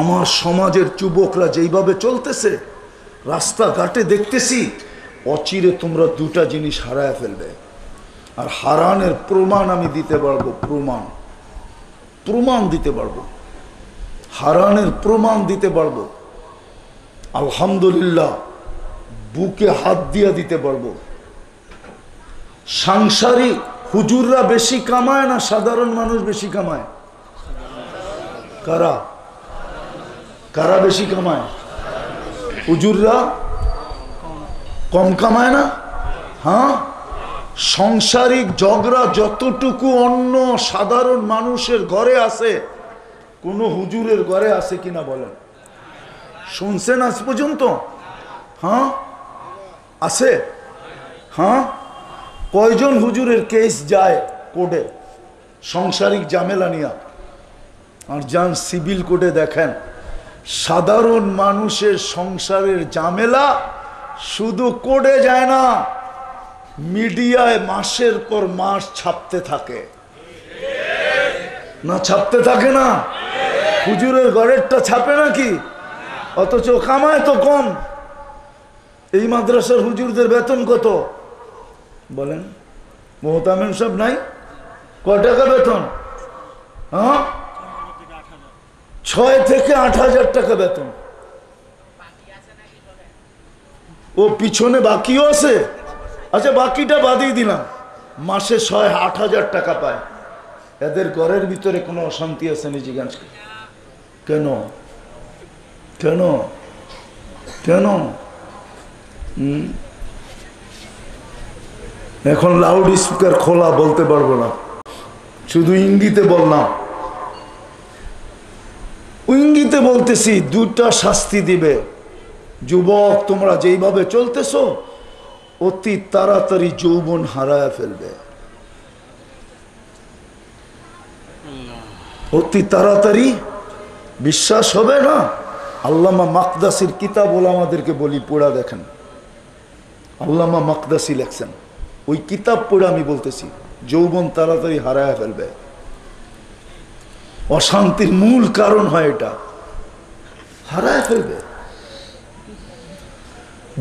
আমার সমাজের যুবকরা যেইভাবে চলতেছে, রাস্তাঘাটে দেখতেছি, অচিরে তোমরা দুটা জিনিস হারায় ফেলবে। আর হারানের প্রমাণ আমি দিতে পারবো, প্রমাণ দিতে পারবো, হারানের প্রমাণ দিতে পারবো। আলহামদুলিল্লাহ, বুকে হাত দিয়া দিতে পারবো। সাংসারিক হুজুররা বেশি কামায় না সাধারণ মানুষ বেশি কামায়? কারা কারা বেশি কামায়? হুজুররা কম কামায় না? হ্যাঁ, সাংসারিক ঝগড়া যতটুকু অন্য সাধারণ মানুষের ঘরে আছে, কোন হুজুরের ঘরে আছে কিনা বলেন? শুনছেন আজ পর্যন্ত? হ্যাঁ আছে। হ্যাঁ, কয়জন হুজুরের কেস যায় কোর্টে সাংসারিক ঝামেলা নিয়ে? আর যান সিভিল কোর্টে দেখেন, সাধারণ মানুষের সংসারের ঝামেলা শুধু কোর্টে যায় না, মিডিয়ায় মাসের পর মাস ছাপতে থাকে না? ছাপতে থাকে না? হুজুরের ঘরেরটা ছাপে নাকি? অথচ কামায় তো কম। এই মাদ্রাসার হুজুরদের বেতন কত বলেন? মোহতামিম সব নাই? কয় টাকা বেতন? হ্যাঁ, 6 থেকে 8,000 টাকা বেতন। ও পিছনে বাকিও আছে? আচ্ছা, বাকিটা বাদই দিলাম, মাসে 6-8,000 টাকা পায়। এদের ঘরের ভিতরে কোনো অশান্তি আছে নি? জিজ্ঞাসা কেন কেন কেন? এখন লাউড স্পিকার খোলা বলতে পারবো না, শুধু ইঙ্গিতে বললাম। ইঙ্গিতে বলতেছি, দুটা শাস্তি দিবে। যুবক, তোমরা যেইভাবে চলতেছো, অতি তাড়াতাড়ি যৌবন হারায় ফেলবে, অতি তাড়াতাড়ি। বিশ্বাস হবে না? আল্লামা মাকদাসির কিতাব ওলামাদেরকে বলি, পড়া দেখেন। আল্লামা মাকদাসি লেখছেন, ওই কিতাব পড়ে আমি বলতেছি, যৌবন তাড়াতাড়ি হারায় ফেলবে। অশান্তির মূল কারণ হয় এটা, হারায় ফেলবে।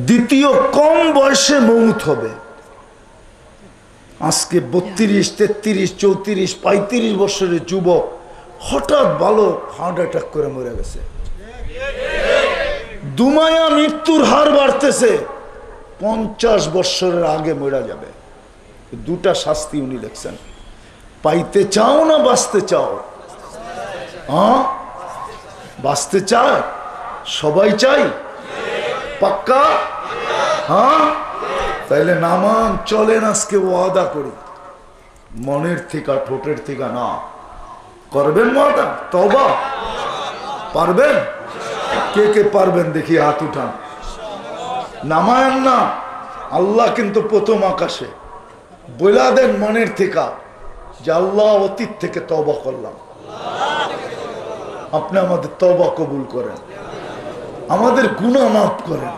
দ্বিতীয়, কম বয়সে মৌত হবে। আজকে 32, 33, 34, 35 বছরের যুবক হঠাৎ ভালো হার্ট অ্যাটাক করে মরে গেছে। দুমায়া মৃত্যুর হার বাড়তেছে, 50 বছরের আগে মরে যাবে। দুটা শাস্তি উনি লেখছেন। পাইতে চাও না বাঁচতে চাও? হ্যাঁ, বাঁচতে চায় সবাই, চাই পাক্কা? হ্যাঁ, তাইলে নামান, চলেন আজকে ওয়াদা করি, মনের থেকে ঠোঁটের থেকে না। করবেন ওয়াদা? তওবা পারবেন? কে কে পারবেন দেখি হাত উঠান। নামায়েন না, আল্লাহ কিন্তু প্রথম আকাশে। বইলা দেন মনের থেকে যে আল্লাহ, অতীত থেকে তওবা করলাম, আপনি আমাদের তওবা কবুল করেন, আমাদের গুনাহ মাফ করেন।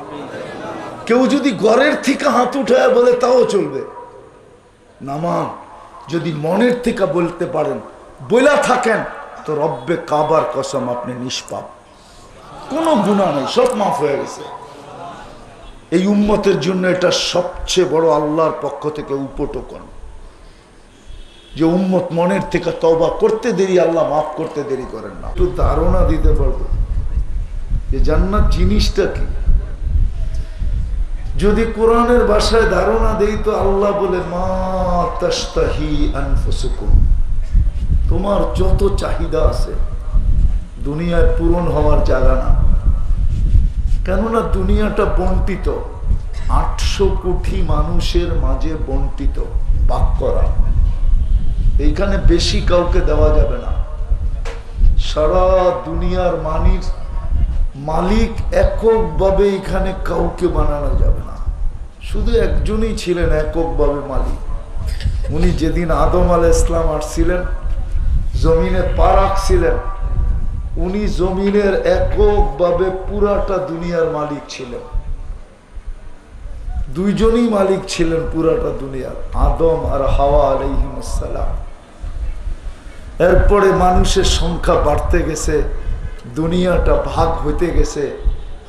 কেউ যদি ঘরের থেকে হাত উঠায় বলে তাও চলবে। নামান, যদি মনের থেকে বলতে পারেন, বইলা থাকেন, তো রব্বে কাবার কসম আপনি নিষ্পাপ, কোনো গুনাহ নেই, সব মাফ হয়ে গেছে। এই উম্মতের জন্য এটা সবচেয়ে বড় আল্লাহর পক্ষ থেকে উপটোকন, যে উম্মত মনের থেকে তওবা করতে দেরি, আল্লাহ মাফ করতে দেরি করেন না। একটু ধারণা দিতে পারবো যে জান্নাত জিনিসটা কি। যদি কোরআনের ভাষায় ধারণা দেই, তো আল্লাহ বলে, মা তাশতাহি আনফুসুকুম, তোমার যত চাহিদা আছে দুনিয়ায় পূরণ হওয়ার জায়গা না। কেননা দুনিয়াটা বন্টিত, 800 কোটি মানুষের মাঝে বন্টিত, ভাগ করা। এইখানে বেশি কাউকে দেওয়া যাবে না। সারা দুনিয়ার মালিক এককভাবে এখানে কাউকে বানানো যাবে না। শুধু একজনই ছিলেন এককভাবে মালিক, উনি যেদিন আদম আলাইহিস সালাম আসছিলেন, জমিনে পা রাখছিলেন, উনি জমিনের এককভাবে পুরাটা দুনিয়ার মালিক ছিলেন। দুইজনই মালিক ছিলেন পুরাটা দুনিয়ার, আদম আর হাওয়া আলাইহিমুস সালাম। এরপরে মানুষের সংখ্যা বাড়তে গেছে, দুনিয়াটা ভাগ হইতে গেছে,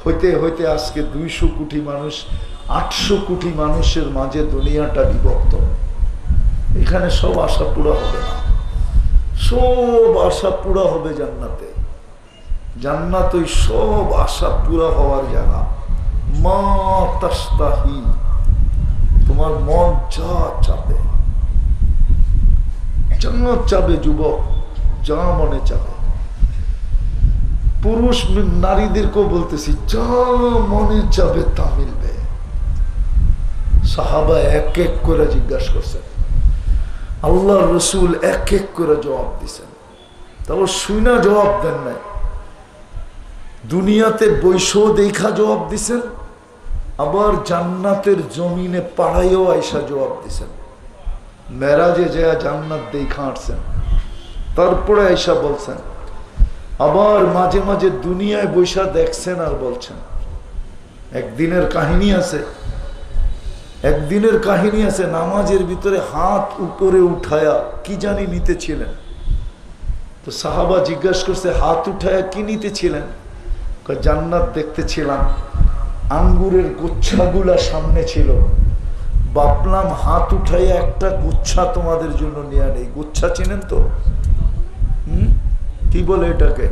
হইতে হইতে আজকে 200 কোটি মানুষ, 800 কোটি মানুষের মাঝে দুনিয়াটা বিভক্ত। এখানে সব আশা পুরা হবে না, সব আশা পুরা হবে জান্নাতে। জান্নাত ওই সব আশা পুরা হওয়ার জায়গা। মা তাস্তাহি, তোমার মন যা চাবে, জান্নাত চাবে যুবক, যা মনে চাবে। পুরুষ নারীদেরকেও বলতেছি, যা মনে চাবে তা মিলবে। সাহাবা এক এক করে জিজ্ঞাসা করছেন, আল্লাহ রসুল এক এক করে জবাব দিছেন, তারপর শুনা জবাব দেন নাই। দুনিয়াতে বৈশ দেখা জবাব দিছেন, আবার জান্নাতের জমিনে পাড়াইও আইসা জবাব দিছেন। মেরাজে যায় জান্নাত দেখা আসছেন, তারপরে আইসা বলছেন। আবার মাঝে মাঝে দুনিয়ায় বৈশা দেখছেন আর বলছেন। একদিনের কাহিনী আছে, একদিনের কাহিনী আছে, নামাজের ভিতরে হাত উপরে উঠায়া কি জানি নিতেছিলেন। তো সাহাবা জিজ্ঞাসা করছে, হাত উঠায়া কি নিতেছিলেন? জান্নাত দেখতেছিলাম, আঙ্গুরের গুচ্ছাগুলা সামনে ছিল, ভাবলাম হাত উঠাইয়া একটা গুচ্ছা তোমাদের জন্য নিয়ে নেই। গুচ্ছা চিনেন তো? কি বলে এটাকে?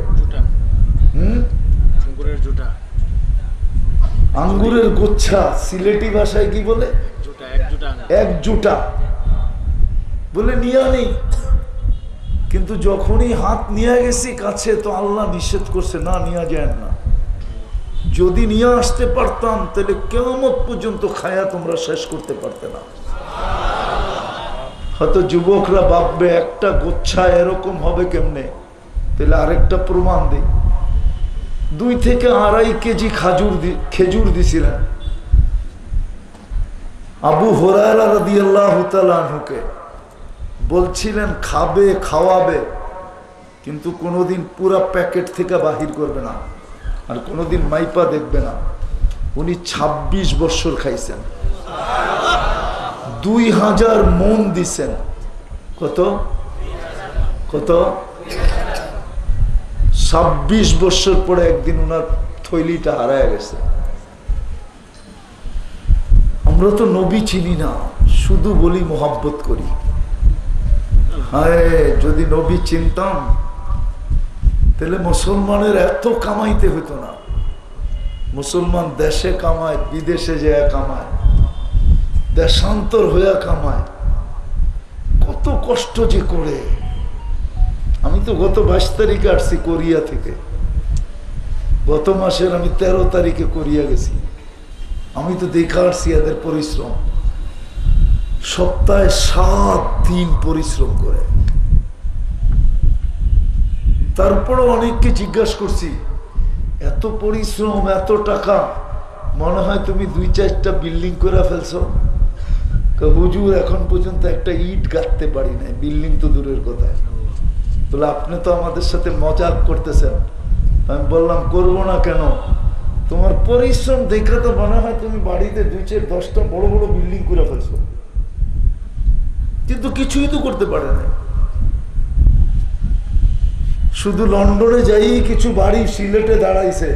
আঙ্গুরের গুচ্ছা সিলেটি ভাষায় কি বলে? একজুটা বলে নিয়ে নেই। কিন্তু যখনই হাত নিয়ে গেছি কাছে, তো আল্লাহ নিষেধ করছে, না নিয়ে যায় না। যদি নিয়ে আসতে পারতাম তাহলে কিয়ামত পর্যন্ত খায়া তোমরা শেষ করতে পারতে না। হয়তো যুবকরা ভাববে একটা গোচ্ছা এরকম হবে কেমনে, তাহলে আরেকটা প্রমাণ দিই। 2 থেকে 2.5 কেজি খেজুর দিছিলেন আবু হুরায়রা রাদিয়াল্লাহু তাআলা আনহুকে, বলছিলেন খাবে খাওয়াবে, কিন্তু কোনোদিন পুরা প্যাকেট থেকে বাহির করবে না, আর কোনোদিন মাইপা দেখবে না। উনি 26 বছর খাইছেন, 2000 মন দিছেন। কত কত? 26 বছর পরে একদিন উনার থৈলিটা হারায় গেছে। আমরা তো নবী চিনি না, শুধু বলি মোহাব্বত করি। হায়, যদি নবী চিনতাম তাহলে মুসলমানের এত কামাইতে হতো না। মুসলমান দেশে কামায়, বিদেশে যায় কামায়, দেশান্তর হইয়া কামায়, কত কষ্ট যে করে। আমি তো গত 22 তারিখে আসছি কোরিয়া থেকে, গত মাসের আমি 13 তারিখে কোরিয়া গেছি। আমি তো দেখা আসছি এদের পরিশ্রম, সপ্তাহে 7 দিন পরিশ্রম করে। তারপরে অনেককে জিজ্ঞাসা করছি, এত পরিশ্রম, এত টাকা, মনে হয় তুমি 2-4টা বিল্ডিং করে ফেলছো। হুজুর এখন পর্যন্ত একটা ইট গাঁথতে পারি নাই, বিল্ডিং তো দূরের কথা। বলে আপনি তো আমাদের সাথে মজাক করতেছেন। আমি বললাম করবো না কেন, তোমার পরিশ্রম দেখে তো মনে হয় তুমি বাড়িতে 2-4-10টা বড় বড় বিল্ডিং করে ফেলছো, কিন্তু কিছুই তো করতে পারে না। শুধু লন্ডনে যাই কিছু বাড়ি সিলেটে দাঁড়াইছে,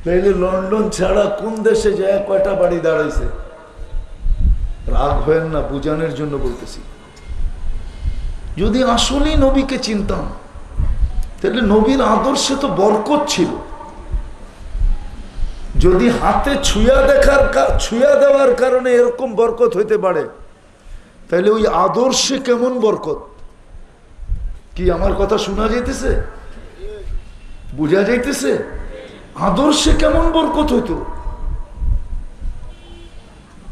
তাইলে লন্ডন ছাড়া কোন দেশে যায় কয়টা বাড়ি দাঁড়াইছে? রাগ হয় না, বুঝানোর জন্য বলতেছি। যদি আসলেই নবীকে চিনতাম তাহলে নবীর আদর্শে তো বরকত ছিল। যদি হাতে ছুঁয়া দেওয়ার কারণে এরকম বরকত হইতে পারে, তাহলে ওই আদর্শে কেমন বরকত? কি আমার কথা শোনা যাইতেছে? বুঝা যাইতেছে? আদর্শে কেমন বরকত হইতো,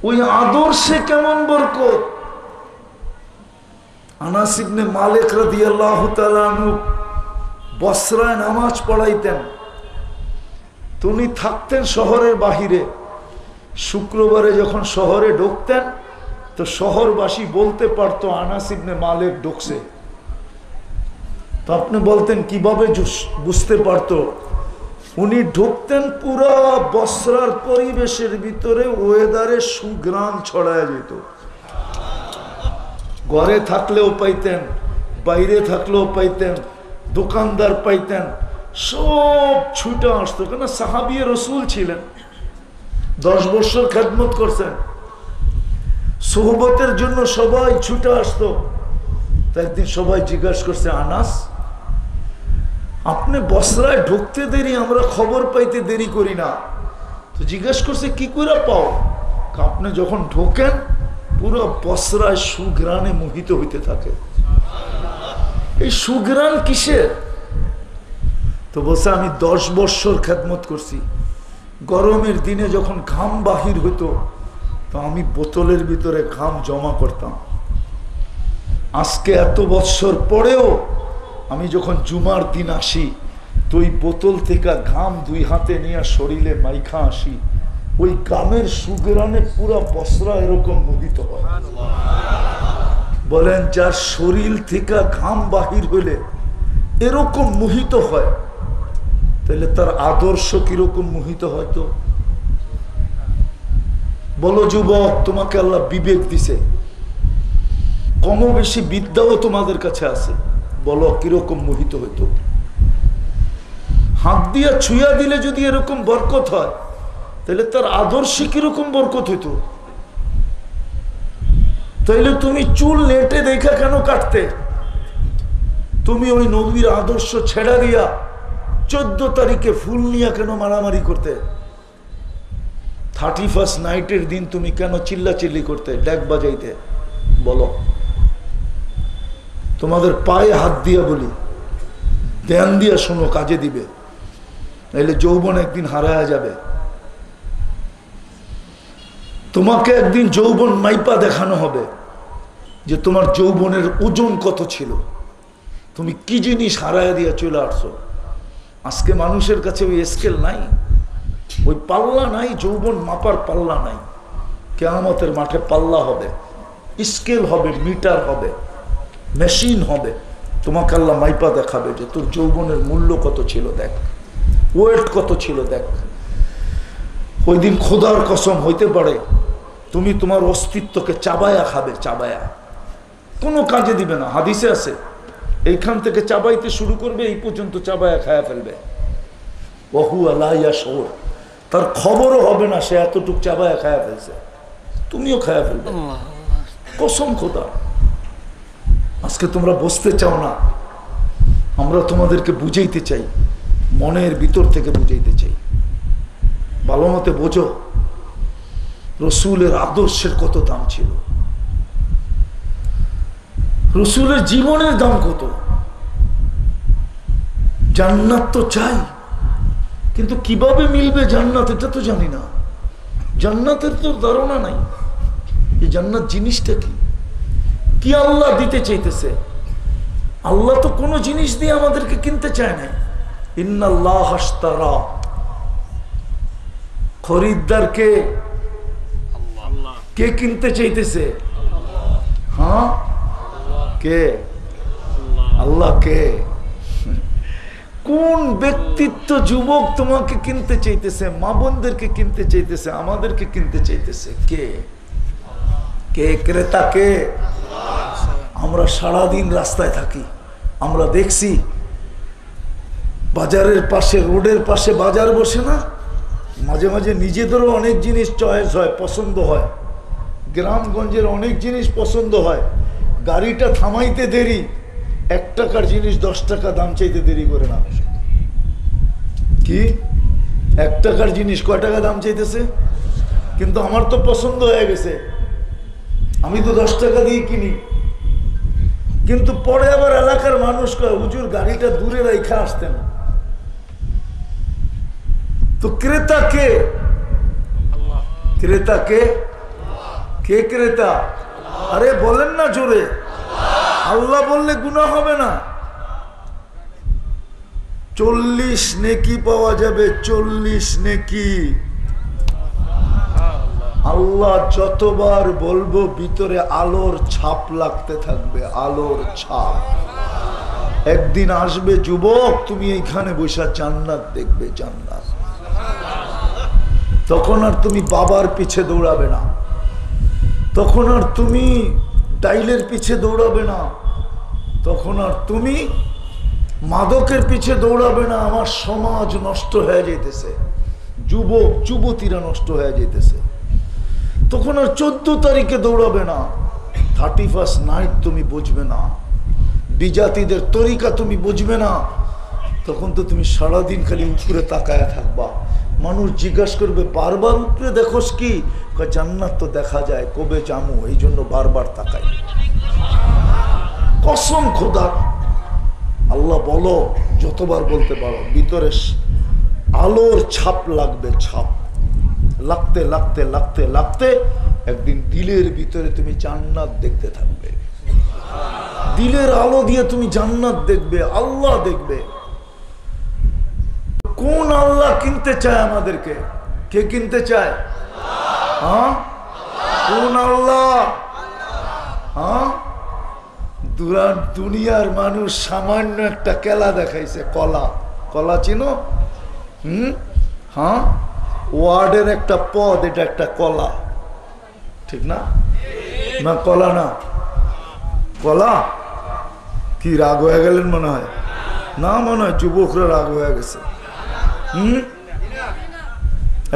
ওই আদর্শে কেমন বরকত। আনাস ইবনে মালিক রাদিয়াল্লাহু তাআলা আনহু বসরায় নামাজ পড়াইতেন। উনি থাকতেন শহরের বাহিরে। শুক্রবারে যখন শহরে ঢুকতেন, তো শহরবাসী বলতে পারতো আনাস ইবনে মালিক ঢুকছে। তো আপনি বলতেন কিভাবে বুঝতে পারতো? উনি ঢুকতেন, পুরা বসরার পরিবেশের ভিতরে ওয়েদারে সুঘ্রাণ ছড়ায় যেত। ঘরে থাকলেও পাইতেন, বাইরে থাকলেও পাইতেন, দোকানদার পাইতেন, সব ছুটে আসতো, কেন সাহাবী রসুল ছিলেন, 10 বছর খেদমত করছেন, সোহবতের জন্য সবাই ছুটে আসতো। তো একদিন সবাই জিজ্ঞাসা করছে, আনাস আপনি বসরায় ঢুকতে দেরি, আমরা খবর পাইতে দেরি করি না। তো জিজ্ঞাসা করছে কি করে পাও? আপনি যখন ঢোকেন পুরো বসরায় সুঘ্রাণে মোহিত হইতে থাকে। এই সুঘ্রাণ কিসের? তো বলছে আমি 10 বছর খেদমত করছি, গরমের দিনে যখন ঘাম বাহির হইতো তো আমি বোতলের ভিতরে ঘাম জমা করতাম। আজকে এত বছর পরেও আমি যখন জুমার দিন আসি তো ওই বোতল থেকে ঘাম 2 হাতে নিয়ে শরীরে মাইখা আসি, ওই ঘামের সুঘ্রাণে পুরা বসরা এরকম মোহিত হয়। বলেন যার শরীর থেকে ঘাম বাহির হইলে এরকম মোহিত হয়, তাহলে তার আদর্শ কিরকম মোহিত হয়তো? বলো যুবক, তোমাকে আল্লাহ বিবেক দিছে, কম বেশি বিদ্যাও তোমাদের কাছে আছে, বলো কিরকম মোহিত হইতো? হাত দিয়া ছুঁয়া দিলে যদি এরকম বরকত হয়, তাহলে তার আদর্শে কিরকম বরকত হইতো? তাইলে তুমি চুল নেটে দেখা কেন কাটতে? তুমি ওই নবীর আদর্শ ছেড়া দিয়া 14 তারিখে ফুল নিয়ে কেন মারামারি করতে? 31st নাইটের দিন তুমি কেন চিল্লাচিল্লি করতে, ডেক বাজাইতে? বলো। তোমাদের পায়ে হাত দিয়া বলি, ধ্যান দিয়া শোনো, কাজে দিবে, নাইলে যৌবন একদিন হারায়া যাবে। তোমাকে একদিন যৌবন মাইপা দেখানো হবে যে তোমার যৌবনের ওজন কত ছিল, তুমি কি জিনিস হারায়া দিয়া চলে আসছো। আজকে মানুষের কাছে ওই স্কেল নাই, ওই পাল্লা নাই, যৌবন মাপার পাল্লা নাই। কিয়ামতের মাঠে পাল্লা হবে, স্কেল হবে, মিটার হবে, মেশিন হবে, তোমাকে আল্লাহ মাইপা দেখাবে যে তোর যৌবনের মূল্য কত ছিল দেখ, ওয়েট কত ছিল দেখ। ওই দিন খোদার কসম হইতে পারে তুমি তোমার অস্তিত্বকে চাবায়া খাবে, চাবায়া, কোনো কাজে দিবে না। হাদিসে আছে এইখান থেকে চাবাইতে শুরু করবে, এই পর্যন্ত চাবায়া খায়া ফেলবে। ওহু আল্লাহ ইয়াশউর, তার খবরও হবে না সে এতটুক চাবায়া খায়া ফেলছে, তুমিও খায়া ফেলবে, কসম খোদা। আজকে তোমরা বসতে চাও না, আমরা তোমাদেরকে বুঝাইতে চাই, মনের ভিতর থেকে বুঝাইতে চাই। ভালো মতে বোঝো রসুলের আদর্শের কত দাম ছিল, রসুলের জীবনের দাম কত। জান্নাত তো চাই, কিন্তু কিভাবে মিলবে জান্নাত এটা তো জানি না। জান্নাতের তো ধারণা নাই, এই জান্নাত জিনিসটা কি, কি আল্লাহ দিতে চাইতেছে। আল্লাহ তো কোনো জিনিস দিয়ে আমাদেরকে কিনতে চায় না। ইন্নাল্লাহ আশতারা, খরিদ্দারকে কে কিনতে চাইতেছে? হ্যাঁ, কে? আল্লাহ। কে? কোন ব্যক্তিত্ব যুবক তোমাকে কিনতে চাইতেছে, মা বোনদেরকে কিনতে চাইতেছে, আমাদেরকে কিনতে চাইতেছে? কে? কে ক্রেতা? কে? আমরা সারাদিন রাস্তায় থাকি, আমরা দেখছি বাজারের পাশে, রোডের পাশে বাজার বসে না, মাঝে মাঝে নিজেদেরও অনেক জিনিস চয়েস হয়, পছন্দ হয়, গ্রামগঞ্জের অনেক জিনিস পছন্দ হয়, গাড়িটা থামাইতে দেরি, 1 টাকার জিনিস 10 টাকা দাম চাইতে দেরি করে না। কি 1 টাকার জিনিস কয় টাকা দাম চাইতেছে? কিন্তু আমার তো পছন্দ হয়ে গেছে, আমি তো 10 টাকা দিয়ে কিনি। কিন্তু পরে আবার এলাকার মানুষ কয় হুজুর গাড়িটা দূরে রাইখা আসতেন। তো ক্রেতা কে? ক্রেতা কে? কে ক্রেতা? আরে বলেন না জোরে, আল্লাহ বললে গুনাহ হবে না। 40 নেকি পাওয়া যাবে, 40 নেকি। আল্লাহ যতবার বলবো ভিতরে আলোর ছাপ লাগতে থাকবে, আলোর ছাপ। একদিন আসবে যুবক, তুমি এইখানে বসে জান্নাত দেখবে, জান্নাত। তখন আর তুমি বাবার পিছে দৌড়াবে না, তখন আর তুমি ডাইলের পিছে দৌড়াবে না, তখন আর তুমি মাদকের পিছে দৌড়াবে না, আমার সমাজ নষ্ট হয়ে যাইতেছে, যুবক যুবতীরা নষ্ট হয়ে যাইতেছে। তখন আর 14 তারিখে দৌড়াবে না, 31st নাইট তুমি বুঝবে না, বিজাতিদের তরিকা তুমি বুঝবে না। তখন তো তুমি সারাদিন খালি উপরে তাকায় থাকবা। মানুষ জিজ্ঞাসা করবে বারবার উপরে দেখোস কি? জান্নাত তো দেখা যায়, কবে জামু, এই জন্য বারবার তাকাই। কসম খোদা, আল্লাহ বলো, যতবার বলতে পারো, ভিতরে আলোর ছাপ লাগবে, ছাপ লাগতে লাগতে লাগতে লাগতে একদিন দিলের ভিতরে তুমি জান্নাত দেখতে থাকবে। দিলের আলো দিয়ে তুমি জান্নাত দেখবে, আল্লাহ দেখবে। কোন আল্লাহ কিনতে চায় আমাদেরকে? কে কিনতে চায়? হ্যাঁ, কোন আল্লাহ? হ্যাঁ, দুনিয়ার মানুষ সামান্য একটা কেলা দেখাইছে, কলা। কলা চিনো? হ্যাঁ, ওয়ার্ডের একটা পদ, এটা একটা কলা, ঠিক না? না কলা না? কলা কি? রাগ হয়ে গেলেন মনে হয়? না, মনে হয় যুবকরা রাগ হয়ে গেছে।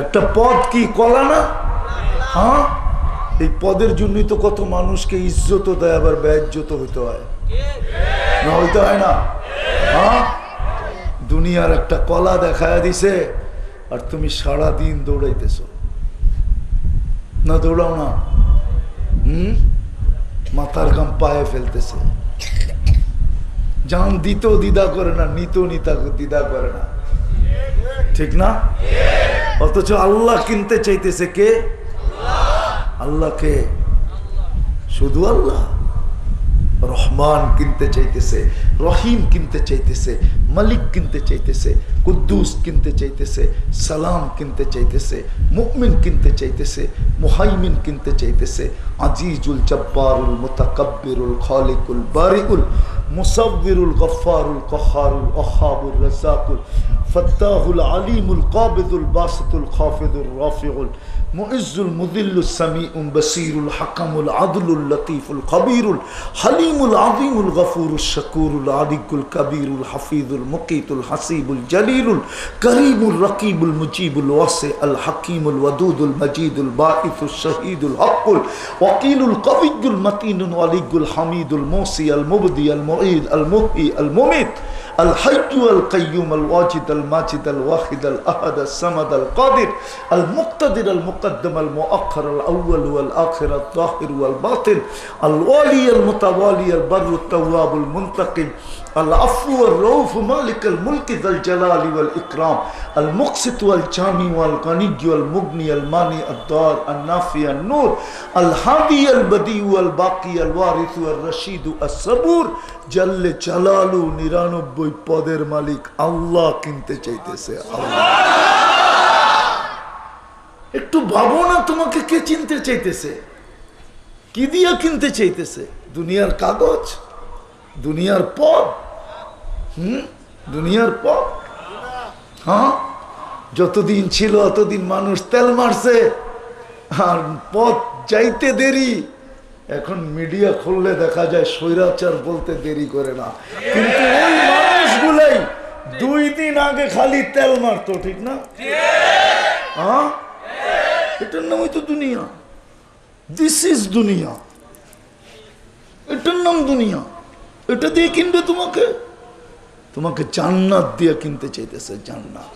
একটা পদ কি কলা না? হ্যাঁ, এই পদের জন্যই তো কত মানুষকে ইজ্জত দেয়, আবার বেইজ্জত হইতে হয় না? হইতে হয় না? হ্যাঁ, দুনিয়ার একটা কলা দেখায় দিছে, আর তুমি সারাদিন দৌড়াইতেছ। না দৌড়াও না? মাথার ঘাম পায়ে ফেলতেছে, জান দিতেও দ্বিধা করে না, নিতেও দ্বিধা করে না, ঠিক না? অথচ আল্লাহ কিনতে চাইতেছে কে? আল্লাহকে, শুধু আল্লাহ। রহমান কিনতে চাইতেছে, রহিম কিনতে চাইতেছে, মালিক কিনতে চাইতেছে, কুদ্দুস কিনতে চাইতেছে, সালাম কিনতে চাইতেছে, মুমিন কিনতে চাইতেছে, মুহাইমিন কিনতে চাইতেছে, আজিজুল জব্বারুল মুতাকাব্বিরুল খালিকুল বারিউল মুসাব্বিরুল গফফারুল কহারুল ওহাবুর রাজ্জাকুল ফাত্তাহুল আলিমুল কাবিদুল বাসিতুল খাফিদুর রাফিউল মুইজ্জুল মুদিল্লুস সামিউল বাসীরুল হাকামুল আদলুল লতীফুল খবীরুল হালিমুল আযীমুল গফুরুশ শাকুরুল আলিকুল কবীরুল হাফিজুল মুকীতুল হাসিবুল জলিলুল করিমুল রকিবুল মুজিবুল ওয়াসি আল হাকিমুল ওয়াদুদুল মজিদুল বাঈসুশ শহীদুল হকুল ওয়াকিলুল কবিয়্যুল মতিনুল ওয়ালিয়ুল হামিদুল মুসি আল মুবদি আল মুঈদ আল মুহয়ি আল মুমীত الحي القيوم الواجد الماجد الواحد الأحد الصمد القادر المقتدر المقدم المؤخر الأول والآخر الظاهر والباطن الوالي المتوالي البر التواب المنتقم العفو والرؤوف مالك الملك ذا الجلال والإكرام المقسط والجامع والغني والمغني المانع الضار النافع النور الهادي البديع والباقي الوارث والرشيد الصبور جل جلاله 99 পদের মালিক আল্লাহ কিনতে চাইতেছে। আল্লাহ, একটু ভাবো না, তোমাকে কে চিনতে চাইতেছে? কি দিয়া কিনতে চাইতেছে? দুনিয়ার কাগজ, দুনিয়ার পদ, দুনিয়ার পদ। হ্যাঁ, যতদিন ছিল অতদিন মানুষ তেল মারছে, আর পথ যাইতে দেরি। এখন মিডিয়া খুললে দেখা যায় স্বৈরাচার বলতে দেরি করে না, কিন্তু ওই মানুষগুলাই 2 দিন আগে খালি তেল মারতো, ঠিক না? হ্যাঁ, এটার নামই তো দুনিয়া। দিস ইজ দুনিয়া, এটার নাম দুনিয়া। এটা দিয়ে কিনবে তোমাকে? তোমাকে জান্নাত দিয়ে কিনতে চাইতেছে, জান্নাত।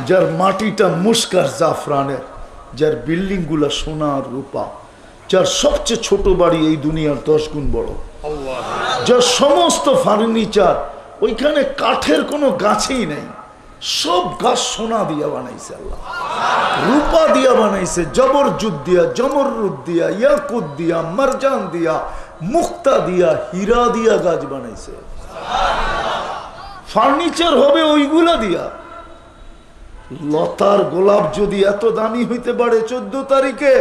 যার মাটিটা মুস্কার জাফরানের, যার বিল্ডিং গুলা সোনার রূপা, যার সবচেয়ে ছোট বাড়ি এই দুনিয়ার 10 গুণ বড়, যার সমস্ত ফার্নিচার ওইখানে কাঠের কোনো গাছই নেই, সব গাছ সোনা দিয়া বানাইছে আল্লাহ, রূপা দিয়া বানাইছে, জবরজুদ দিয়া, জমররুদ দিয়া, ইয়াকুত দিয়া, মারজান দিয়া, মুক্তা দিয়া, হীরা দিয়া গাছ বানাইছে। ফার্নিচার হবে ওইগুলা দিয়া। লতার গোলাপ যদি এত দামি হইতে পারে 14 তারিখে,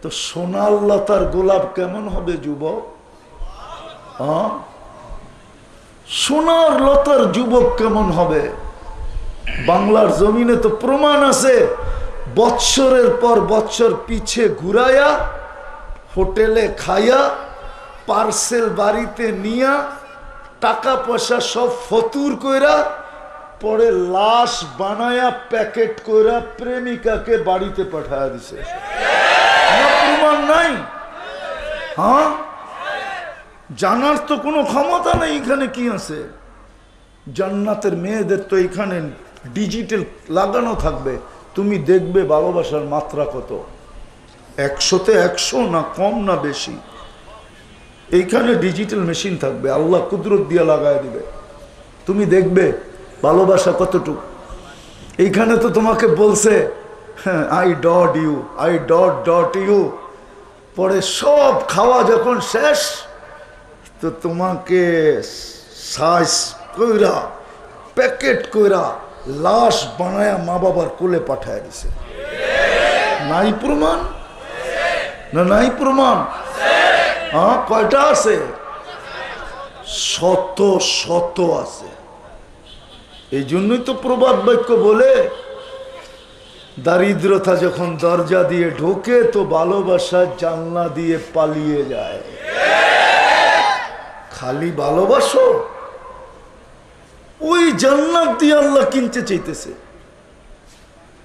তো সোনার লতার গোলাপ কেমন হবে যুবক? হ্যাঁ, সোনার লতার যুবক কেমন হবে? বাংলার জমিনে তো প্রমাণ আছে, বৎসরের পর বৎসর পিছে ঘুরাইয়া, হোটেলে খাইয়া, পার্সেল বাড়িতে নিয়া, টাকা পয়সা সব ফতুর কইরা পরে লাশ বানায়া প্যাকেট কইরা প্রেমিকাকে বাড়িতে পাঠায় দিছে। প্রমাণ নাই? হ্যাঁ, জানার তো কোনো ক্ষমতা নেই এখানে কি আছে। জান্নাতের মেয়েদের তো এখানে ডিজিটাল লাগানো থাকবে, তুমি দেখবে ভালোবাসার মাত্রা কত, 100-তে 100 না কম না বেশি। এইখানে ডিজিটাল মেশিন থাকবে, আল্লাহ কুদরত দিয়ে লাগায় দিবে, তুমি দেখবে ভালোবাসা কতটুকু। এইখানে তো তোমাকে বলছে I dot U, I dot dot U, পরে সব খাওয়া যখন শেষ তো তোমাকে সাইজ কইরা প্যাকেট কইরা লাশ বানায়া মা বাবার কোলে পাঠায় দিছে। নাই প্রমাণ? না নাই প্রমাণ? হ্যাঁ, কয়টা আছে? শত শত আছে। এই জন্যই তো প্রবাদ বাক্য বলে, দারিদ্রতা যখন দরজা দিয়ে ঢোকে তো ভালোবাসা জানলা দিয়ে পালিয়ে যায়। খালি ভালোবাসো, ওই জান্নাত দিয়ে আল্লাহ কিনতে চাইতেছে,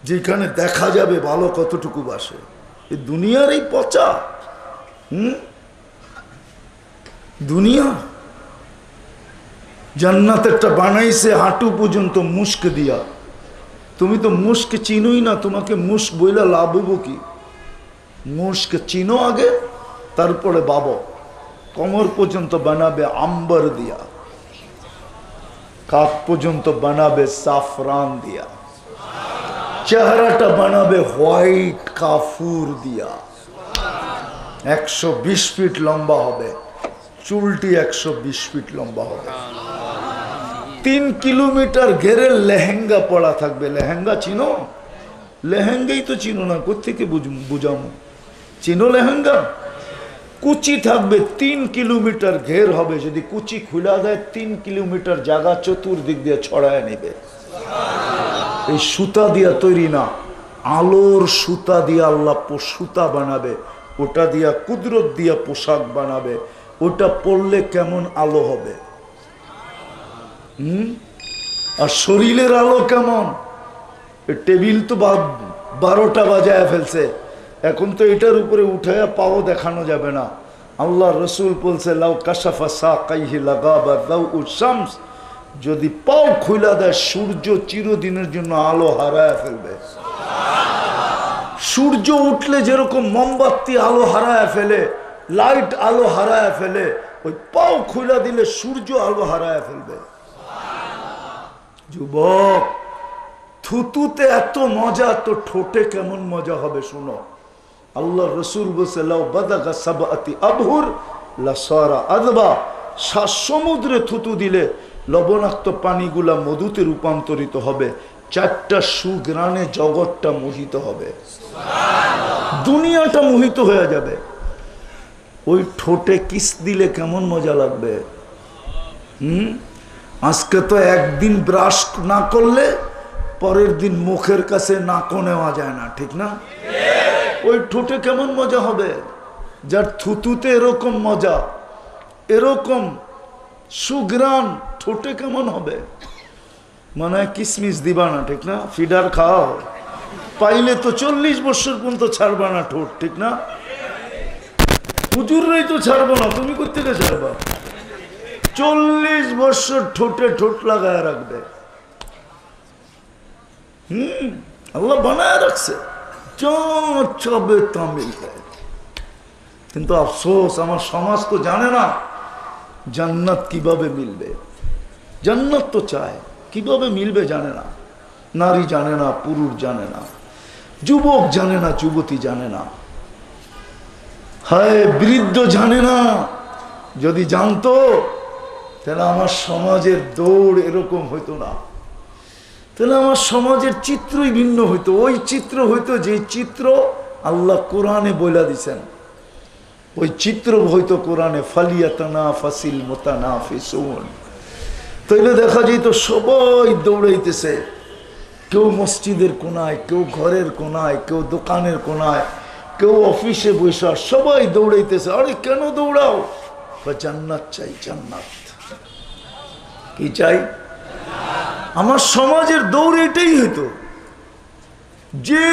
যেখানে দেখা যাবে ভালো কতটুকু বাসে। এই দুনিয়ার এই পচা দুনিয়া। জান্নাতেরটা বানাইছে হাঁটু পর্যন্ত মুস্ক দিয়া, তুমি তো মুস্ক চিনোই না, তোমাকে মুস্ক বইলা লাভ হইব কি? মুস্ক চিনো আগে, তারপরে বাবো। কোমর পর্যন্ত বানাবে আম্বার দিয়া, কাপ পর্যন্ত বানাবে সাফরান দিয়া, চেহারাটা বানাবে হোয়াইট কাফুর দিয়া, 120 ফিট লম্বা হবে, চুলটি 120 ফিট লম্বা হবে, 3 কিলোমিটার ঘেরে লেহেঙ্গা পড়া থাকবে। লেহেঙ্গা চিনো? লেহেঙ্গাই তো চিনো না, কোত্থেকে বুঝামো? চিনো লেহেঙ্গা? কুচি থাকবে, 3 কিলোমিটার ঘের হবে, যদি কুচি খুলা দেয় 3 কিলোমিটার জায়গা চতুর্দিক দিয়ে ছড়ায় নেবে। এই সুতা দিয়া তৈরি না, আলোর সুতা দিয়া আল্লাহ সুতা বানাবে, ওটা দিয়া কুদরত দিয়া পোশাক বানাবে, ওটা পরলে কেমন আলো হবে। আর শরীরের আলো কেমন? টেবিল তো 12টা বাজায় ফেলছে, এখন তো এটার উপরে উঠায়া পাও দেখানো যাবে না। আল্লাহ রসুল বলছে লাউ কাশাফা সাকাইহি লাগাবা দাউ শামস, যদি পাও খুলা দেয় সূর্য চিরদিনের জন্য আলো হারায় ফেলবে। সূর্য উঠলে যেরকম মোমবাতি আলো হারায় ফেলে, লাইট আলো হারায় ফেলে, ওই পাও খুলা দিলে সূর্য আলো হারায় ফেলবে। যুবক, থুতুতে এত মজা, তো ঠোঁটে কেমন মজা হবে শুনো। আল্লাহ রসুল বলছে লাউ বাদাগা সাবআতি আবহুর লাসারা আদবা, 7 সমুদ্রে থুতু দিলে লবণাক্ত পানিগুলা মধুতে রূপান্তরিত হবে, 4টা সুগ্রানে জগৎটা মোহিত হবে, দুনিয়াটা মোহিত হয়ে যাবে। ওই ঠোঁটে কিস দিলে কেমন মজা লাগবে। আজকে তো একদিন ব্রাশ না করলে পরের দিন মুখের কাছে নাকও নেওয়া যায় না, ঠিক না? ওই ঠোঁটে কেমন মজা হবে, যার থুতুতে এরকম মজা, এরকম সুগ্রান, ঠোঁটে কেমন হবে? মনে হয় কিসমিস দিবা না, ঠিক না? ফিডার খাও, পাইলে তো 40 বছর পর্যন্ত ছাড়বা না ঠোঁট, ঠিক না? হুজুররাই তো ছাড়বো না, তুমি কোত্থেকে ছাড়বা? 40 বছর ঠোঁটে ঠোঁট লাগায় রাখবে। আল্লাহ বানায় রাখছে, চাবে তামিল। কিন্তু আফসোস, আমার সমাজ তো জানে না জান্নাত কিভাবে মিলবে। জান্নাত তো চায়, কিভাবে মিলবে জানে না। নারী জানে না, পুরুষ জানে না, যুবক জানে না, যুবতী জানে না, হায় বৃদ্ধ জানে না। যদি জানতো তাহলে আমার সমাজের দৌড় এরকম হইতো না, তাহলে আমার সমাজের চিত্রই ভিন্ন হইতো। ওই চিত্র হইতো যে চিত্র আল্লাহ কোরআনে বইলা দিছেন, ওই চিত্র হইতো কোরআনে, ফালিয়াতানা ফাসিল মুতানাফিসুন। তাইলে দেখা যেত সবাই দৌড়াইতেছে, কেউ মসজিদের কোনায়, কেউ ঘরের কোনায়, কেউ দোকানের কোনায়, কেউ অফিসে বসে, সবাই দৌড়াইতেছে। আরে কেন দৌড়াও? জান্নাত চাই, জান্নাত। কি চাই? আমার সমাজের দৌড় এটাই হতো, যে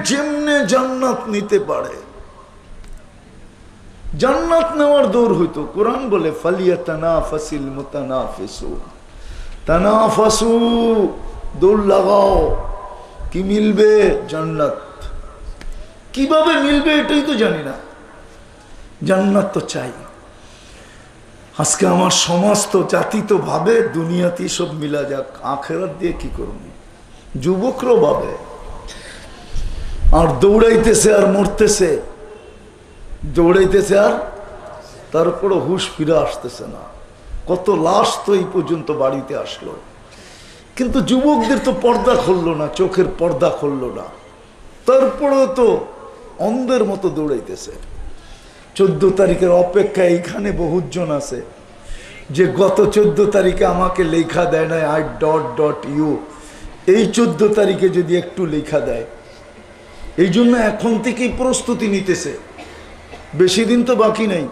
যেমনে জান্নাত নিতে পারে জান্নাত নেওয়ার দৌড় হইতো। কোরআন বলে ফালিয়াতানাফাসিল মুতানাফিসুন, তানাফাসু, দৌড় লাগাও। কি মিলবে? জান্নাত। কিভাবে মিলবে এটাই তো জানি না, জান্নাত তো চাই। আজকে আমার সমাজ তো, জাতি তো ভাবে দুনিয়াতেই সব মিলা যাক, আখেরাত দিয়ে কি করব। যুবকরাও ভাবে, আর দৌড়াইতেছে আর মরতেছে, দৌড়াইতেছে আর তারপরে হুশ ফিরে আসতেছে না। কত লাশ তো এই পর্যন্ত বাড়িতে আসলো, কিন্তু যুবকদের তো পর্দা খুললো না, চোখের পর্দা খুললো না, তারপরেও তো অন্ধের মতো দৌড়াইতেছে। 14 তারিখের অপেক্ষা এইখানে বহুজন আছে যে গত 14 তারিখে আমাকে লেখা দেয় না I.U, এই 14 তারিখে যদি একটু লেখা দেয়। এই জন্য এখন থেকেই প্রস্তুতি নিতেছে। বেশি দিন তো বাকি নেই,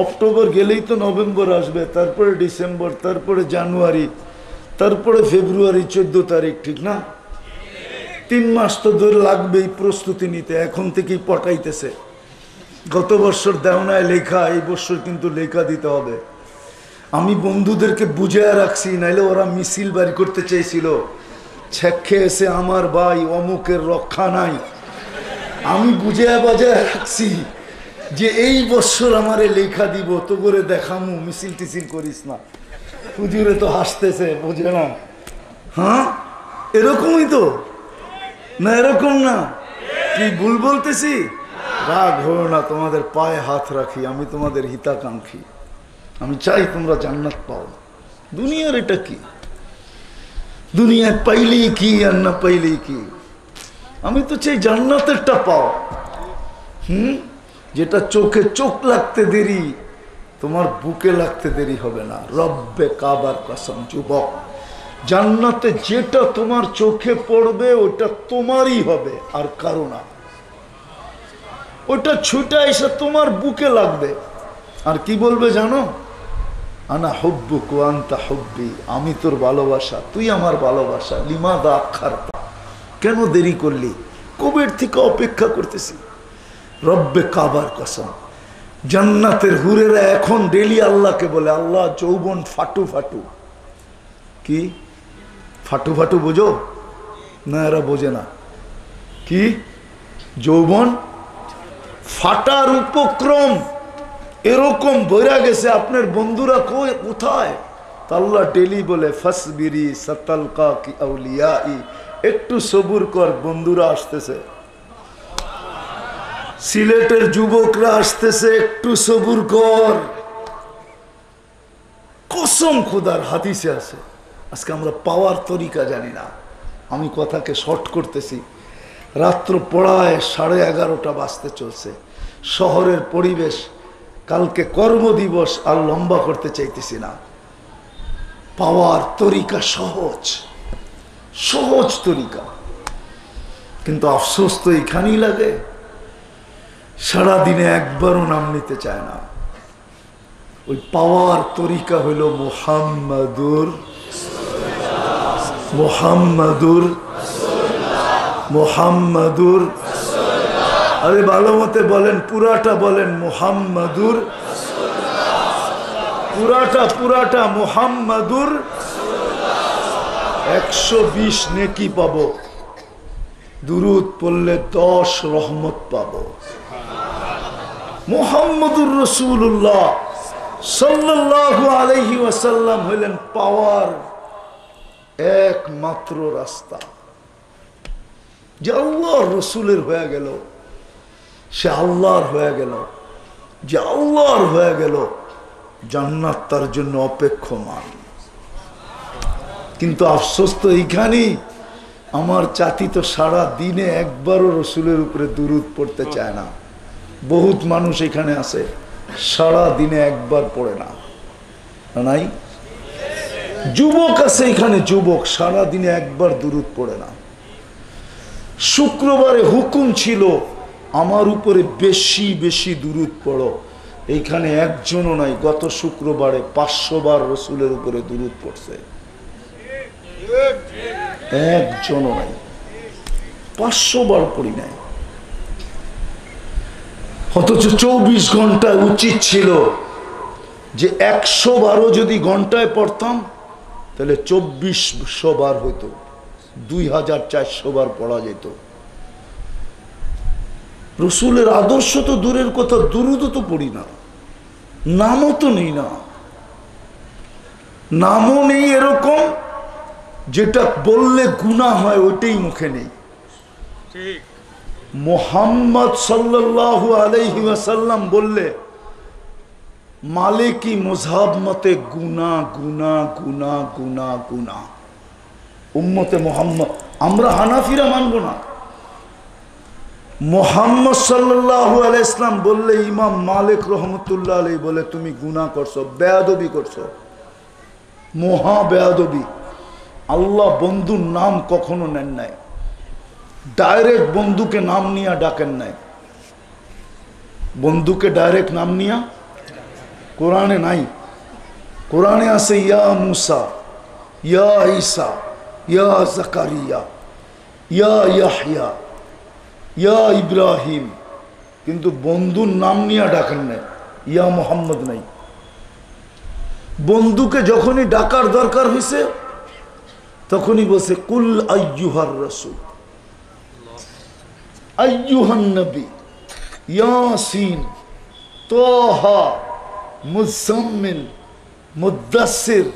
অক্টোবর গেলেই তো নভেম্বর আসবে, তারপরে ডিসেম্বর, তারপরে জানুয়ারি, তারপরে ফেব্রুয়ারি 14 তারিখ, ঠিক না? 3 মাস তো ধরে লাগবেই প্রস্তুতি নিতে, এখন থেকেই পটাইতেছে। গত বছর দেওনায় লেখা, এই বছর কিন্তু লেখা দিতে হবে। আমি বন্ধুদেরকে বুঝায় রাখছি, নাইলে ওরা মিছিল বাড়ি করতে চেয়েছিল, ছেঁকে এসে আমার ভাই অমুকের রক্ষা নাই। আমি বুঝায় বাজায় রাখছি যে এই বছর আমারে লেখা দিব, তো করে দেখামু, মিছিল টিছিল করিস না। হুজুরে তো হাসতেছে, বুঝে না? হ্যাঁ, এরকমই তো না, এরকম না? কি ভুল বলতেছি? রাগ হো না, তোমাদের পায়ে হাত রাখি, আমি তোমাদের হিতাকাঙ্ক্ষী। আমি চাই তোমরা জান্নাত পাও। দুনিয়ার এটা কি? দুনিয়ায় পাইলেই কি আর না পাইলেই কি? আমি তো চাই জান্নাতেরটা পাও। যেটা চোখে চোখ লাগতে দেরি, তোমার বুকে লাগতে দেরি হবে না। রব্বে কাবার কসম, যুবক, জান্নাতে যেটা তোমার চোখে পড়বে ওটা তোমারই হবে, আর কারো না। ওটা ছুটা এসে তোমার বুকে লাগবে, আর কি বলবে জানো? আনা হুব্বুক ওয়া আনতা হুব্বি, আমি তোর ভালোবাসা, তুই আমার ভালোবাসা। লিমাদা আখারতা, কেন দেরি করলি? কবের থেকে অপেক্ষা করতেছি। রব্বে কাবার কসম, জান্নাতের হুরেরা এখন ডেলি আল্লাহকে বলে, আল্লাহ যৌবন ফাটু ফাটু। কি ফাটু ফাটু বোঝো না? এরা বোঝে না। কি যৌবন ফাটার উপক্রম এরকম বইরা গেছে, আপনার বন্ধুরা কোথায়? আল্লাহ ডেলি বলে ফাসবিরি সাতালকা কি আউলিয়াই, একটু সবুর কর, বন্ধুরা আসতেছে। সিলেটের যুবকরা আসতেছে, একটু সবুর কর। কসম খোদার, হাদিসে আছে। আজকে আমরা পাওয়ার তরিকা জানি না। আমি কথাকে শর্ট করতেছি। রাত্র পড়ায় 11:30 বাজতে চলছে। শহরের পরিবেশ, কালকে কর্মদিবস, আর লম্বা করতে চাইতেছি না। পাওয়ার তরিকা সহজ, সহজ তরিকা, কিন্তু আফসোস তো এখানেই লাগে। সারাদিনে একবারও নাম নিতে চায় না। ওই পাওয়ার তরিকা হইল মুহাম্মাদুর মুহাম্মাদুর মুহাম্মাদুর, আরে ভালো মতে বলেন, পুরাটা বলেন, মুহাম্মাদুর, পুরাটা মুহাম্মাদুর। 120 নেকি পাবো, দুরুদ পড়লে 10 রহমত পাবো। মুহাম্মাদুর রাসূলুল্লাহ সাল্লাল্লাহু আলাইহি ওয়াসাল্লাম হইলেন পাওয়ার একমাত্র রাস্তা। যে আল্লাহর রসুলের হয়ে গেল, সে আল্লাহর হয়ে গেল। যে আল্লাহর হয়ে গেল, জান্নাত তার জন্য অপেক্ষমান। কিন্তু আফসোস তো এইখানেই, আমার জাতি তো সারা দিনে একবারও রসুলের উপরে দুরূদ পড়তে চায় না। বহুত মানুষ এখানে আছে, সারা দিনে একবার পড়ে না। নাই? যুবক আছে এখানে, যুবক সারা দিনে একবার দুরূদ পড়ে না। শুক্রবারে হুকুম ছিল আমার উপরে বেশি বেশি দুরূদ পড়ো, এইখানে একজনও নাই গত শুক্রবারে 500 বার রসুলের উপরে দুরূদ পড়ছে, একজনও নাই। 500 বার পড়ি নাই। অথচ 24 ঘন্টায় উচিত ছিল যে 100 বারও যদি ঘন্টায় পড়তাম তাহলে 2400 বার হইতো, 2400 বার পড়া যেত। রসুলের আদর্শ তো দূরের কথা, দুরূদও তো পড়ি না, নামও তো নেই না, নামও নেই এরকম যেটা বললে গুনাহ হয় ওইটাই মুখে নেই। মুহাম্মদ সাল্লাল্লাহু আলাইহি ওয়াসাল্লাম বললে মালিকি মুযহাব মতে গুনাহ গুনাহ গুনাহ গুনাহ গুনাহ। উম্মতে মুহাম্মদ, আমরা হানাফিরা মানব না। মুহাম্মদ সাল্লাল্লাহু আলাইহি ওয়াসাল্লাম বললে ইমাম মালিক রহমতুল্লাহ আলাইহি বলে তুমি গুনাহ করছো, বেয়াদবি করছো, মহা বেয়াদবি। আল্লাহ বন্ধুর নাম কখনো নেন নাই, ডাইরেক্ট বন্ধুকে নাম নিয়ে ডাকেন নাই। বন্ধুকে ডাইরেক্ট নাম নিয়া কোরআনে নাই। কোরআনে আছে ইয়া মুসা, ইয়া ঈসা, ইয়া জাকারিয়া, ইয়া ইয়াহইয়া, ইয়া ইব্রাহিম, কিন্তু বন্ধুর নাম নিয়ে ডাকেন নাই, ইয়া মুহাম্মদ নাই। বন্ধুকে যখনই ডাকার দরকার হয়েছে তখনই বলছে কুল আইয়ুহার রাসূল, আইয়ুহান নবী, ইয়াসিন, তাহা, মুজাম্মিল, মুদ্দাসসির।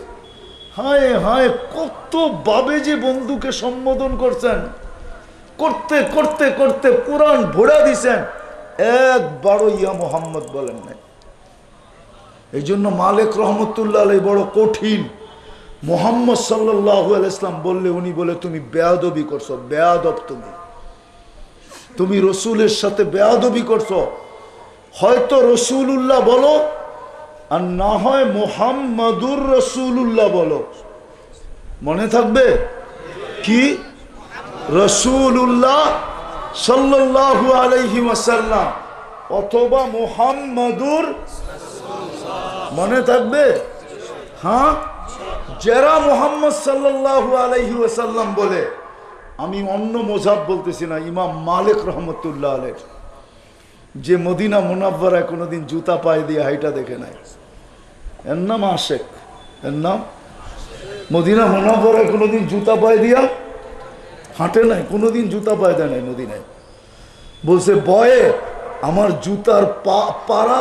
হায় হায়, কত ভাবে যে বন্ধুকে সম্বোধন করছেন, করতে করতে করতে কোরআন ভরা দিছেন, একবারও ইয়া মুহাম্মদ বলেন নাই। এই জন্য মালিক রহমতুল্লাহ আলাইহি বড় কঠিন। মুহাম্মদ সাল্লাল্লাহু আলাইহি ওয়াসাল্লাম বললে উনি বলে তুমি বেয়াদবি করছো, বেয়াদব তুমি রসুলের সাথে বেয়াদবি করছো। হয়তো রসুলুল্লাহ বলো আর না হয় মুহাম্মাদুর রসুলুল্লাহ বলো, মনে থাকবে কি রসুলুল্লাহ সাল্লাল্লাহু আলাইহি ওয়াসাল্লাম অথবা মুহাম্মাদুর, মনে থাকবে? হ্যাঁ, যারা মুহাম্মদ সাল্লাল্লাহু আলাইহি ওয়াসাল্লাম বলে, আমি অন্য মজাব বলতেছি না, ইমাম মালিক রহমতুল্লাহ আলাইহি যে মদিনা মুনাব্বারায় কোনোদিন জুতা পায়ে দিয়ে হাইটা দেখে নাই, এর নাম আশেক, এর নাম মদিনা মুনাব্বারায় কোনোদিন জুতা পায়ে দিয়া হাঁটে নাই, কোনোদিন জুতা পায়ে দেয় নাই মদিনায়। বলছে বয়ে আমার জুতার পাড়া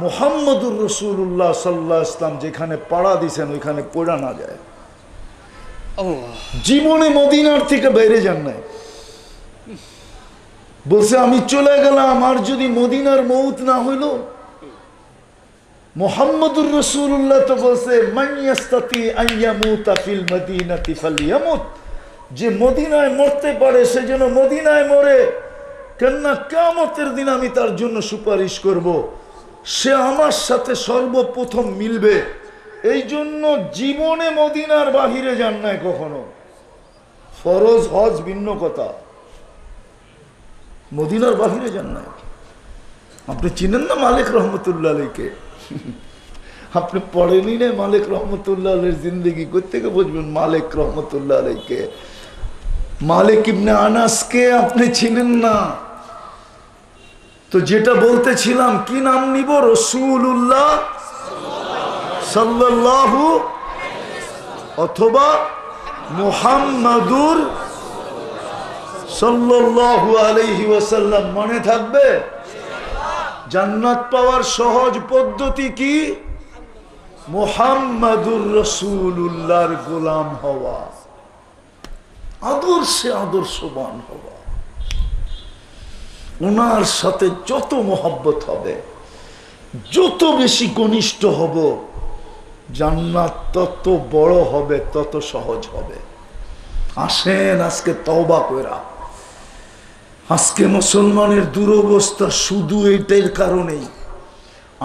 মুহাম্মদুর রাসূলুল্লাহ সাল্লাল্লাহু আলাইহি ওয়াসাল্লাম যেখানে পাড়া দিছেন ওইখানে পড়া না যায়। জীবনে মদিনার থেকে বাইরে যান নাই। বলছে আমি চলে গেলাম, আর যদি মদিনার মউত না হইল। মুহাম্মদুর রাসূলুল্লাহ তো বলছে মান ইয়াস্তাতি আন ইয়ামুতা ফিল মদিনাতি ফালইয়ামুত, যে মদিনায় মরতে পারে সে যেন মদিনায় মরে, কেননা কিয়ামতের দিন আমি তার জন্য সুপারিশ করব, সে আমার সাথে সর্বপ্রথম মিলবে। এই জন্য জীবনে মদিনার বাহিরে যান নাই কখনো। ফরজ হজ ভিন্ন কথা, মদিনার বাহিরে যান নাই। আপনি চিনেন না মালিক রহমতুল্লাহ আলাইহিকে? আপনি পড়েনি না মালিক রহমতুল্লাহ আলাইহির জিন্দেগি, কোত্থেকে বুঝবেন মালিক রহমতুল্লাহ আলাইহিকে? মালিক ইবনে আনাসকে আপনি চিনেন না। তো যেটা বলতেছিলাম, কি নাম নিব? রাসূলুল্লাহ সাল্লাল্লাহু অথবা মুহাম্মাদুর সাল্লাল্লাহু আলাইহি ওয়াসাল্লাম। মনে থাকবে? জান্নাত পাওয়ার সহজ পদ্ধতি কি? মুহাম্মাদুর রাসূলুল্লাহর গোলাম হওয়া, আদর্শে আদর্শবান হওয়া। ওনার সাথে যত মোহাব্বত হবে, যত বেশি ঘনিষ্ঠ হব, জান্নাত তত বড় হবে, তত সহজ হবে। আসেন আজকে তওবা কইরা। আজকে মুসলমানের দুরবস্থা শুধু এইটার কারণেই।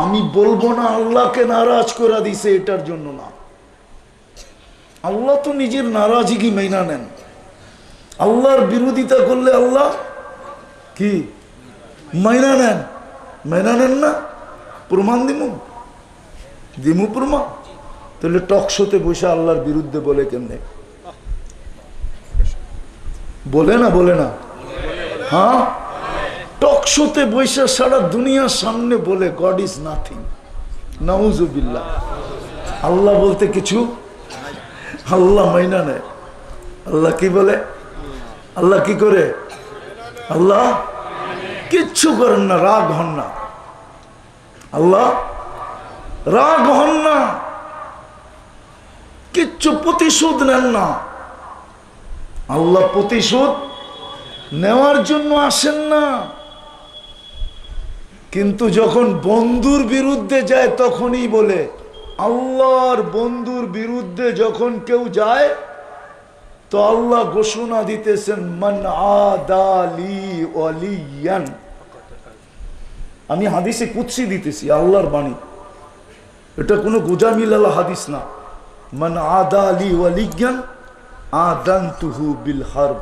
আমি বলবো না আল্লাহকে নারাজ করে দিছে, এটার জন্য না। আল্লাহ তো নিজের নারাজগি মেনা নেন। আল্লাহর বিরোধিতা করলে আল্লাহ কি মেনা নেন? মেনা নেন না? প্রমাণ দিমু প্রমাণ। তাহলে টক শোতে বসে আল্লাহর বিরুদ্ধে বলে কেমনে? বলে না? হ্যাঁ, টক শোতে বসে সারা দুনিয়ার সামনে বলে গড ইজ নাথিং। নাউজুবিল্লাহ। আল্লাহ বলতে কিছু, আল্লাহ মাইনা নেয়। আল্লাহ কি বলে? আল্লাহ কি করে? আল্লাহ কিচ্ছু করেন না, রাগ হন না। আল্লাহ রাগ হন না, কিচ্ছু প্রতিশোধ নেন না। আল্লাহ প্রতিশোধ নেওয়ার জন্য আসেন না। কিন্তু যখন বন্ধুর বিরুদ্ধে যায় তখনই বলে। আল্লাহর বন্ধুর বিরুদ্ধে যখন কেউ যায় তো আল্লাহ ঘোষণা দিতেছেন, মান আদালি ওয়ালিয়ান। আমি হাদিসে কুদসি দিতেছি, আল্লাহর বাণী, এটা কোনো গোজামিলালা হাদিস না। মান আদালি ওয়ালিয়ান আদানতুহু বিল হারব।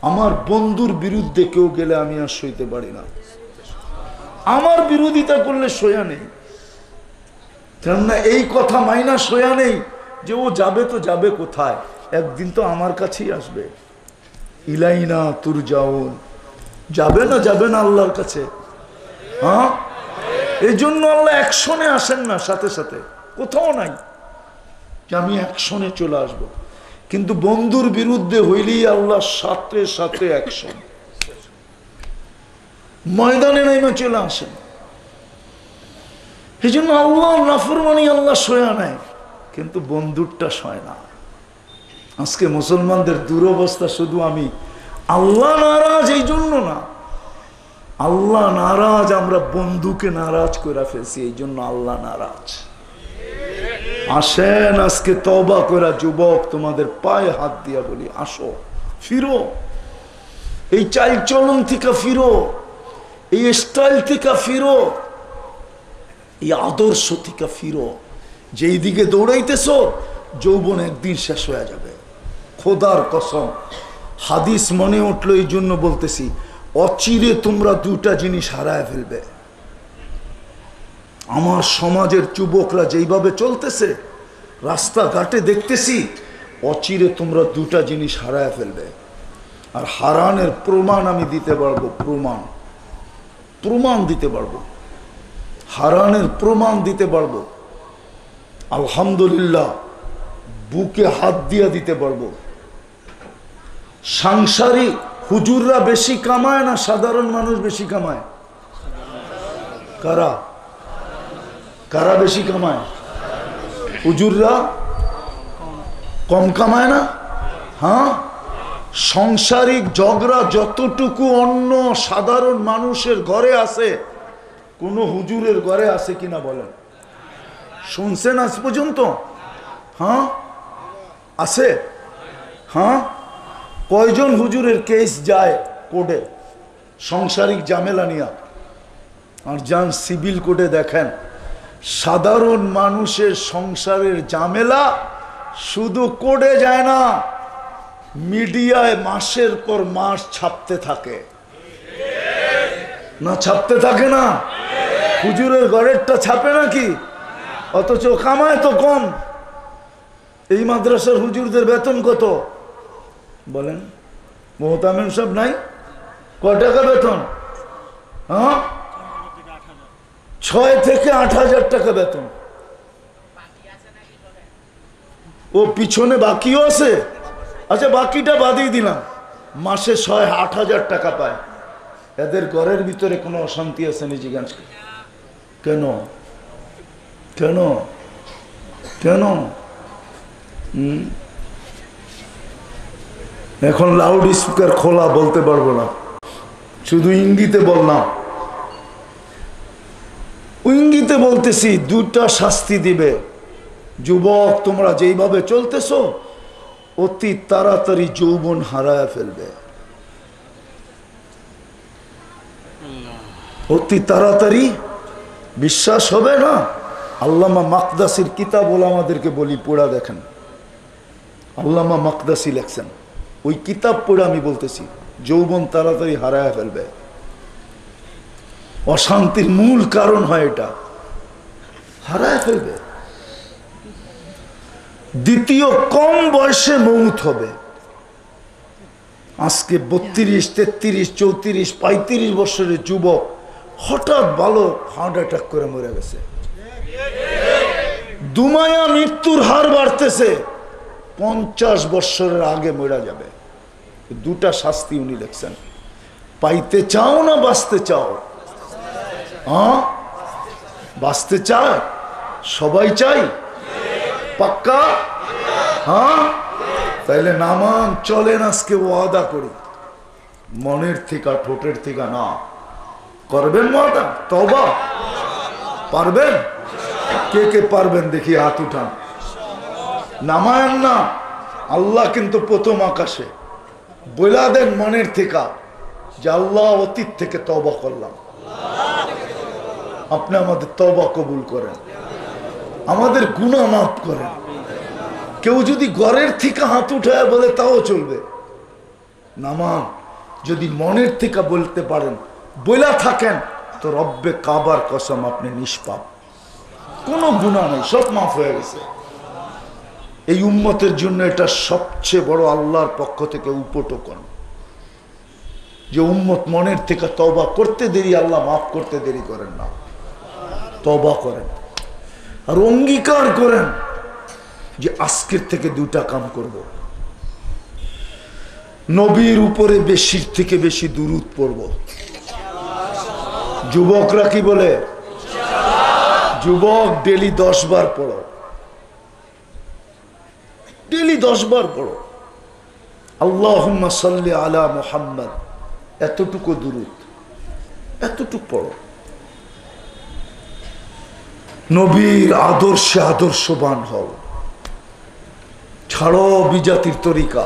আমার বন্ধুর বিরুদ্ধে কেউ গেলে আমি আর সইতে পারি না। আমার বিরোধিতা করলে সয়া নেই, কেননা এই কথা মাইনা সয়া নেই যে ও যাবে তো যাবে কোথায়, একদিন তো আমার কাছেই আসবে। ইলাইনা তুরজাউন, যাবে না আল্লাহর কাছে। হ্যাঁ, এই জন্য আল্লাহ অ্যাকশনে আসেন না, সাথে সাথে কোথাও নাই যে আমি অ্যাকশনে চলে আসব। কিন্তু বন্ধুর বিরুদ্ধে হইলেই আল্লাহ সাথে সাথে অ্যাকশন, ময়দানে নাইমা চলে আসেন। এই জন্য আল্লাহ নাফরমানি আল্লাহ সয়া নেয়, কিন্তু বন্ধুরটা সয় না। আজকে মুসলমানদের দুরবস্থা শুধু আমি আল্লাহ নারাজ এই জন্য না, আল্লাহ নারাজ, আমরা বন্ধুকে নারাজ করে ফেলছি, এই জন্য আল্লাহ নারাজ। আসেন আজকে তওবা করা যুবক, তোমাদের পায়ে হাত দিয়া বলি, আসো, ফিরো, এই চাল চলন থেকে ফিরো, এই স্টাইল থেকে ফিরো, এই আদর্শ থেকে ফিরো। যেই দিকে দৌড়াইতেছ যৌবন একদিন শেষ হয়ে যাবে, খোদার কসম। হাদিস মনে উঠলো এই জন্য বলতেছি, অচিরে তোমরা দুটা জিনিস হারায় ফেলবে। আমার সমাজের যুবকরা যেইভাবে চলতেছে, রাস্তাঘাটে দেখতেছি, অচিরে তোমরা দুটা জিনিস হারায় ফেলবে। আর হারানের প্রমাণ আমি দিতে পারবো, প্রমাণ দিতে পারবো, হারানের প্রমাণ দিতে পারবো। আলহামদুলিল্লাহ, বুকে হাত দিয়া দিতে পারবো। সাংসারিক হুজুররা বেশি কামায় না সাধারণ মানুষ বেশি কামায়? কারা কারা বেশি কামায়? হুজুররা কম কামায় না? হ্যাঁ, সাংসারিক ঝগড়া যতটুকু অন্য সাধারণ মানুষের ঘরে আছে, কোন হুজুরের ঘরে আছে কিনা বলেন? শুনছেন আজ পর্যন্ত? হ্যাঁ আছে? হ্যাঁ, কয়জন হুজুরের কেস যায় কোর্টে সাংসারিক ঝামেলা নিয়ে? আর যান সিভিল কোর্টে দেখেন, সাধারণ মানুষের সংসারের ঝামেলা শুধু কোর্টে যায় না, মিডিয়ায় মাসের পর মাস ছাপতে থাকে না? ছাপতে থাকে না? হুজুরের ঘরেরটা ছাপে নাকি? অথচ কামায় তো কম। এই মাদ্রাসার হুজুরদের বেতন কত বলেন? মোহতামিম সব নাই? কয় টাকা বেতন? হ্যাঁ, 6 থেকে 8,000 টাকা বেতন। ও পিছনে বাকিও আছে? আচ্ছা, বাকিটা বাদই দিলাম, মাসে 6-8,000 টাকা পায়। এদের ঘরের ভিতরে কোনো অশান্তি আছে নি? জিজ্ঞাসা কেন কেন কেন? এখন লাউড স্পিকার খোলা বলতে পারবো না, শুধু ইঙ্গিতে বললাম। ইঙ্গিতে বলতেছি, দুটা শাস্তি দিবে। যুবক, তোমরা যেইভাবে চলতেছো অতি তাড়াতাড়ি যৌবন হারায় ফেলবে, অতি তাড়াতাড়ি। বিশ্বাস হবে না? আল্লামা মাকদাসির কিতাব আমাদেরকে বলি, পড়া দেখেন। আল্লামা মাকদাসি লেখছেন, ওই কিতাব পড়ে আমি বলতেছি, যৌবন তাড়াতাড়ি হারায় ফেলবে। অশান্তির মূল কারণ হয় এটা। হারায় ফেলবে। দ্বিতীয়, কম বয়সে মৌত হবে। আজকে 32, 33, 34, 35 বছরের যুবক হঠাৎ ভালো হার্ট অ্যাটাক করে মরে গেছে। দুমায়া মৃত্যুর হার বাড়তেছে, 50 বছরের আগে মরে যাবে। দুটা শাস্তি উনি লিখছেন। পাইতে চাও না বাঁচতে চাও? হ্যাঁ, বাঁচতে চায় সবাই, চাই পাক্কা? হ্যাঁ, তাইলে নামান চলেন আজকে ওয়াদা করি, মনের থেকে ঠোঁটের থেকে না। করবেন ওয়াদা? তওবা পারবেন? কে কে পারবেন দেখি হাত উঠান। নামায়েন না, আল্লাহ কিন্তু প্রথম আকাশে। বইলা দেন মনের থেকে যে আল্লাহ অতীত থেকে তওবা করলাম, আপনি আমাদের তওবা কবুল করেন, আমাদের গুনাহ মাফ করেন। কেউ যদি ঘরের থেকে হাত উঠায় বলে তাও চলবে। নামান যদি মনের থেকে বলতে পারেন, বইলা থাকেন, তো রব্বে কাবার কসম আপনি নিষ্পাপ, কোনো গুনাহ নেই, সব মাফ হয়ে গেছে। এই উম্মতের জন্য এটা সবচেয়ে বড় আল্লাহর পক্ষ থেকে উপটোকন, যে উম্মত মনের থেকে তওবা করতে দেরি, আল্লাহ মাফ করতে দেরি করেন না। তওবা করেন আর অঙ্গীকার করেন যে আজকের থেকে দুটা কাম করব। নবীর উপরে বেশির থেকে বেশি দুরূদ পড়ব। যুবকরা কি বলে? যুবক ডেলি 10 বার পড়ো, ডেলি 10 বার পড়ো। আল্লাহুম্মা সাল্লি আলা মুহাম্মদ, এতটুকু দুরূদ, এতটুকু পড়ো। নবীর আদর্শে আদর্শবান হও। ছাড়ো বিজাতির তরিকা,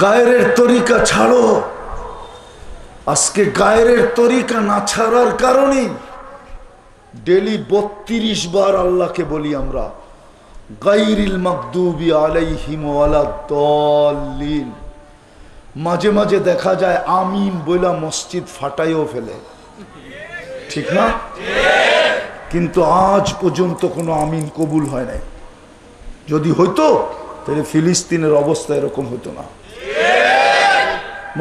গায়ের তরিকা ছাড়ো। আজকে গায়ের তরিকা না ছাড়ার কারণে ডেলি 32 বার আল্লাহকে বলি আমরা, গায়রিল মাগদুবি আলাইহিম ওয়ালাদ-দাল্লিন। মাঝে মাঝে দেখা যায় আমিন বইলা মসজিদ ফাটাইও ফেলে, ঠিক না? কিন্তু আজ পর্যন্ত কোনো আমিন কবুল হয় নাই। যদি হইতো তাহলে ফিলিস্তিনের অবস্থা এরকম হতো না,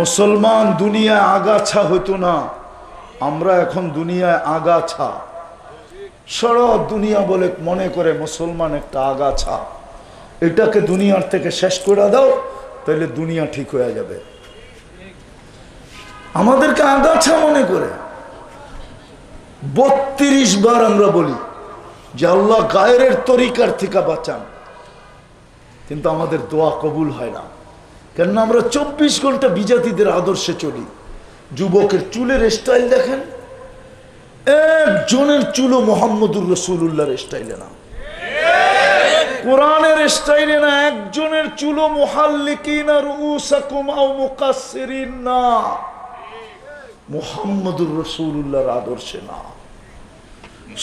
মুসলমান দুনিয়ায় আগাছা হতো না। আমরা এখন দুনিয়ায় আগাছা, সারা দুনিয়া বলে মনে করে মুসলমান একটা আগাছা। এটাকে দুনিয়ার থেকে শেষ করে দাও, তাহলে দুনিয়া ঠিক হয়ে যাবে। আমাদেরকে আগাছা মনে করে 32 বার আমরা বলি যে আল্লাহ গায়ের তরিকার থেকে বাঁচান, কিন্তু আমাদের দোয়া কবুল হয় না। কেননা আমরা 24 ঘন্টা বিজাতিদের আদর্শে চলি। যুবকের চুলের স্টাইল দেখেন, একজনের চুলও মোহাম্মদুর রাসূলুল্লাহর স্টাইলে না, কোরআনের স্টাইলে না। একজনের চুলও মুহাল্লিকিনা রুউসাকুম আও মুকাসসিরিন না, মুহাম্মদুর রাসূলুল্লাহর আদর্শে না।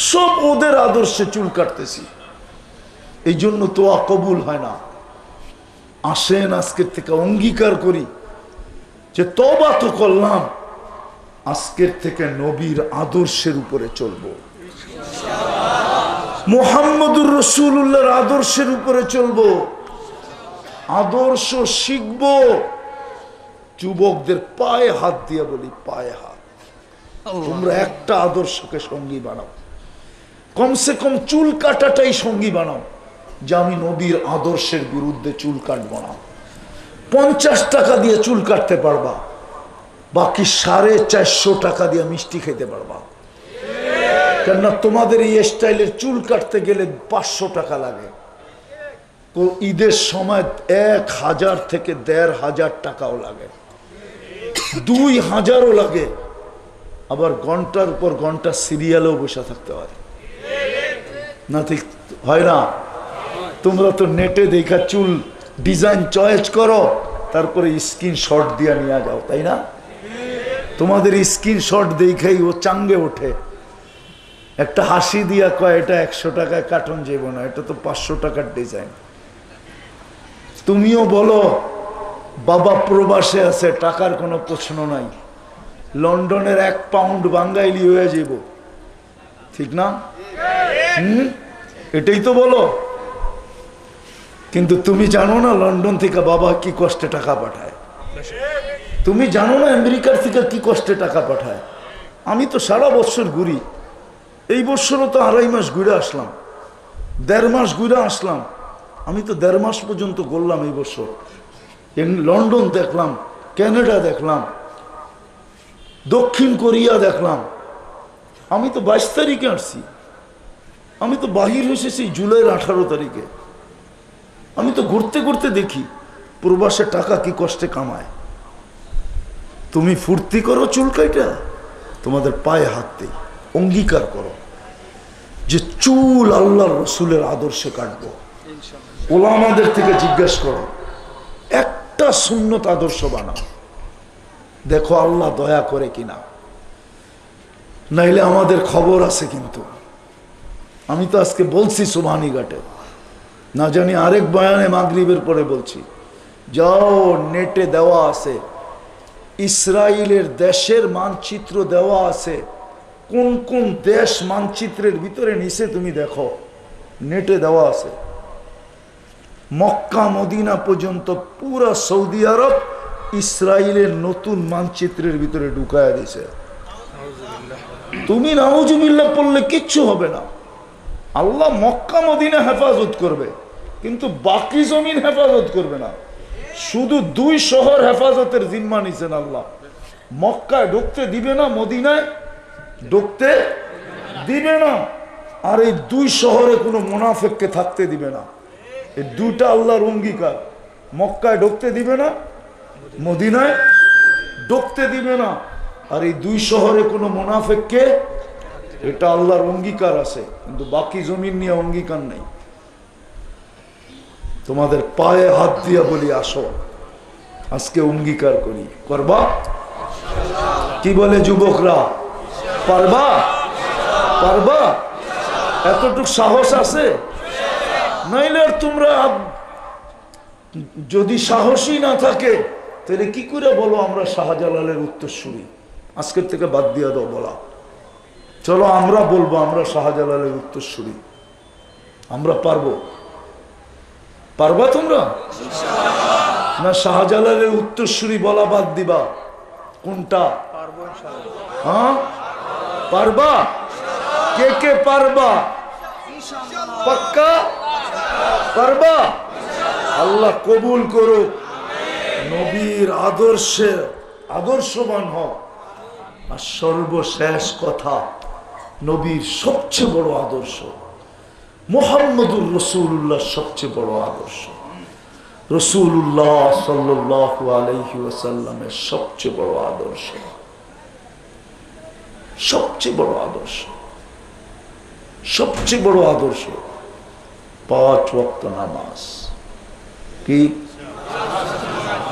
সব ওদের আদর্শে চুল কাটতেছি, এই জন্য দোয়া কবুল হয় না। আসেন আজকের থেকে অঙ্গীকার করি যে তওবা তো করলাম, আজকের থেকে নবীর আদর্শের উপরে চলবো, মুহাম্মদুর রাসূলুল্লাহর আদর্শের উপরে চলবো, আদর্শ শিখবো। যুবকদের পায়ে হাত দিয়ে বলি, পায়ে হাত, তোমরা একটা আদর্শকে সঙ্গী বানাও। কমসে কম চুল কাটাটাই সঙ্গী বানাও, যে আমি নবীর আদর্শের বিরুদ্ধে চুল কাটবো না। 50 টাকা দিয়ে চুল কাটতে পারবা, বাকি 450 টাকা দিয়ে মিষ্টি খেতে পারবা। কেননা তোমাদের এই স্টাইলের চুল কাটতে গেলে 500 টাকা লাগে। তো ঈদের সময় 1000 থেকে 1500 টাকাও লাগে, 2000ও লাগে। আবার ঘন্টার উপর ঘন্টা সিরিয়ালেও বসে থাকতে হয় না, ঠিক হয় না? তোমরা তো নেটে দেখা চুল ডিজাইন চয়েস করো, তারপরে স্ক্রিনশট দিয়ে নিয়ে যাও, তাই না? তোমাদের স্ক্রিনশট দেখাই ও চাঙ্গে ওঠে, একটা হাসি দিয়া কয় এটা 100 টাকায় কাটন যাইব না, এটা তো 500 টাকার ডিজাইন। তুমিও বলো বাবা প্রবাসে আছে, টাকার কোনো প্রশ্ন নাই, লন্ডনের 1 পাউন্ড বাঙ্গাইলি হয়ে যাব, ঠিক না? এটাই তো বলো। কিন্তু তুমি জানো না লন্ডন থেকে বাবা কি কষ্টে টাকা পাঠায়, তুমি জানো না আমেরিকার থেকে কি কষ্টে টাকা পাঠায়। আমি তো সারা বছর ঘুরি, এই বছরও তো 2.5 মাস ঘুরে আসলাম, 1.5 মাস ঘুরে আসলাম। আমি তো 1.5 মাস পর্যন্ত ঘুরলাম এই বছর। লন্ডন দেখলাম, কানাডা দেখলাম, দক্ষিণ কোরিয়া দেখলাম। আমি তো 22 তারিখে আসছি, আমি তো বাহির হয়েছি জুলাইয়ের 18 তারিখে। আমি তো ঘুরতে ঘুরতে দেখি প্রবাসে টাকা কি কষ্টে কামায়। তুমি ফুর্তি করো চুলকাইটা, তোমাদের পায়ে হাত দেই, অঙ্গীকার করো যে চুল আল্লাহর রসুলের আদর্শে কাটবো। ওলামাদের থেকে জিজ্ঞেস করো, একটা সুন্নত আদর্শ বানাও, দেখো আল্লাহ দয়া করে কিনা। নাইলে আমাদের খবর আছে। কিন্তু আমি তো আজকে বলছি সুবহানীঘাটে, না জানি আরেক বয়ানে মাগরিবের পরে বলছি, যাও নেটে দেওয়া আছে, ইসরায়েলের দেশের মানচিত্র দেওয়া আছে, কোন কোন দেশ মানচিত্রের ভিতরে নিচে তুমি দেখো, নেটে দেওয়া আছে। মক্কা মদিনা পর্যন্ত পুরা সৌদি আরব ইসরায়েলের নতুন মানচিত্রের ভিতরে ঢুকায়া দিছে। তুমি নাউজুবিল্লাহ পড়লে কিচ্ছু হবে না। আল্লাহ মক্কা মদিনা হেফাজত করবে, কিন্তু বাকি জমিন হেফাজত করবে না। শুধু 2 শহর হেফাজতের জিম্মা নিছেন আল্লাহ। মক্কায় ঢুকতে দিবে না, মদিনায় ঢুকতে দিবে না, আর এই 2 শহরে কোনো মুনাফিককে থাকতে দিবে না। এই 2টা আল্লাহর অঙ্গীকার। মক্কায় ঢুকতে দিবে না, মদিনায় ঢুকতে দিবে না, আর এই 2 শহরে কোনো মুনাফিককে, এটা আল্লাহর অঙ্গীকার আছে। কিন্তু বাকি জমিন নিয়ে অঙ্গীকার নেই। তোমাদের পায়ে হাত দিয়া বলি, আসো আজকে অঙ্গীকার করি। করবা? কি বলে যুবকরা, পারবা? পারবা? এতটুক সাহস আছে? নাইলে আর তোমরা যদি সাহসই না থাকে তাহলে কি করে বলো আমরা শাহজালালের উত্তরসূরি? আজকের থেকে বাদ দিয়া দাও বলা। চলো আমরা বলবো আমরা শাহজালালের উত্তরসূরি। আমরা পারবো? পারবা তোমরা? না শাহজালালের উত্তরসূরি বলা বাদ দিবা? কোনটা? হ্যাঁ পারবা? কে কে পারবা? পাক্কা পারবা? আল্লাহ কবুল করুক। নবীর আদর্শে আদর্শবান হও। আর সর্বশেষ কথা, নবীর সবচেয়ে বড় আদর্শ মুহাম্মদুর রাসূলুল্লাহ, সবচেয়ে বড় আদর্শ রাসূলুল্লাহ সাল্লাল্লাহু আলাইহি ওয়াসাল্লামের সবচেয়ে বড় আদর্শ, সবচেয়ে বড় আদর্শ, সবচেয়ে বড় আদর্শ 5 ওয়াক্ত নামাজ। কি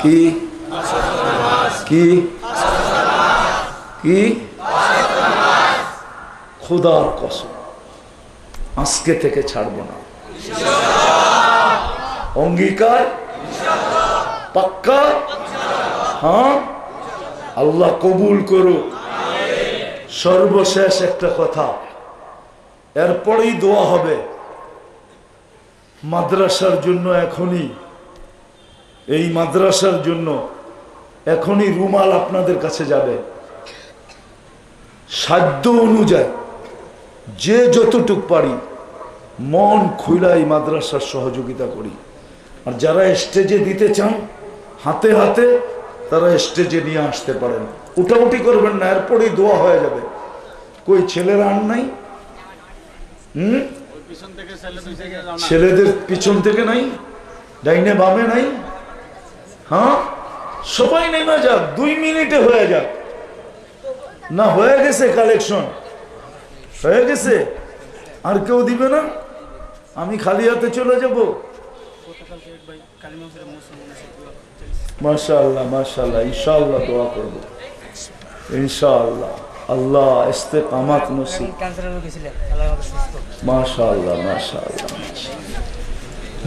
কি কি কি? খোদার কসম আজকে থেকে ছাড়বো না। অঙ্গীকার পাক্কা? হ্যাঁ, আল্লাহ কবুল করুক। সর্বশেষ একটা কথা, এরপরেই দোয়া হবে। মাদ্রাসার জন্য এখনই, এই মাদ্রাসার জন্য এখনই রুমাল আপনাদের কাছে যাবে। সাধ্য অনুযায়ী যে যতটুক পারি মন খুইলা এই মাদ্রাসার সহযোগিতা করি। আর যারা স্টেজে দিতে চান হাতে হাতে, তারা স্টেজে নিয়ে আসতে পারেন। উঠাউঠি করবেন না, এরপরেই দোয়া হয়ে যাবে। কই ছেলেরা আন নাই? ছেলেদের পিছন থেকে নাই, ডাইনে বামে নাই। হ্যাঁ সবাই নেমে যাক, 2 মিনিটে হয়ে যাক। না হয়ে গেছে, কালেকশন হয়ে গেছে। আর কেউ দিবে না? আমি খালি হাতে চলে যাব? মাশাআল্লাহ মাশাআল্লাহ, ইনশাআল্লাহ দোয়া করব ইনশাআল্লাহ। আল্লাহ ইস্তেকামাত নসিব। মাশাআল্লাহ মাশাআল্লাহ।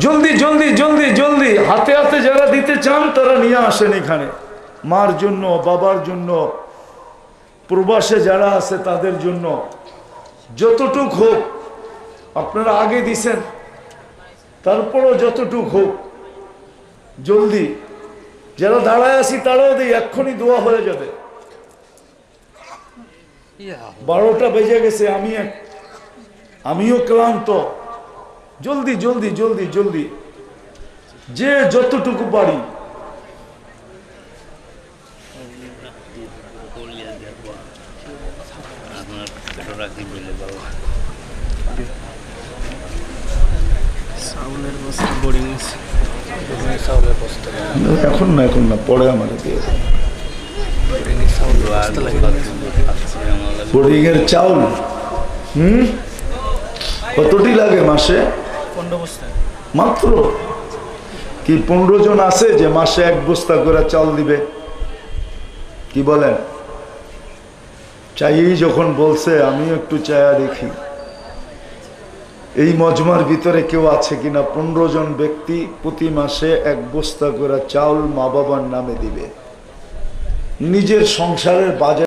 জলদি জলদি জলদি জলদি হাতে হাতে যারা দিতে চান তারা নিয়ে আসেন এখানে। মার জন্য, বাবার জন্য, প্রবাসে যারা আছে তাদের জন্য, যতটুক হোক আপনারা আগে দিছেন, তারপরও যতটুক হোক জলদি, যারা দাঁড়ায় আছি তারাও দিই, এক্ষুনি দোয়া হয়ে যাবে। 12টা বেজে গেছে, আমিও ক্লান্ত। জলদি জলদি জলদি জলদি, যে যতটুকু পারি। এখন না, এখন না, পরে আমার দিয়ে বোর্ডিং এর চাউল। কতটি লাগে মাসে? 15 বস্তা মাত্র। কি 15 জন আছে যে মাসে 1 বস্তা করে চাল দিবে? কি বলেন? চাই যখন বলছে, আমি একটু চায়া দেখি এই মজমার ভিতরে কেউ আছে কিনা 15 জন ব্যক্তি প্রতি মাসে 1 বস্তা করে চাউল মা বাবার নামে দিবে, নিজের সংসারের বাজার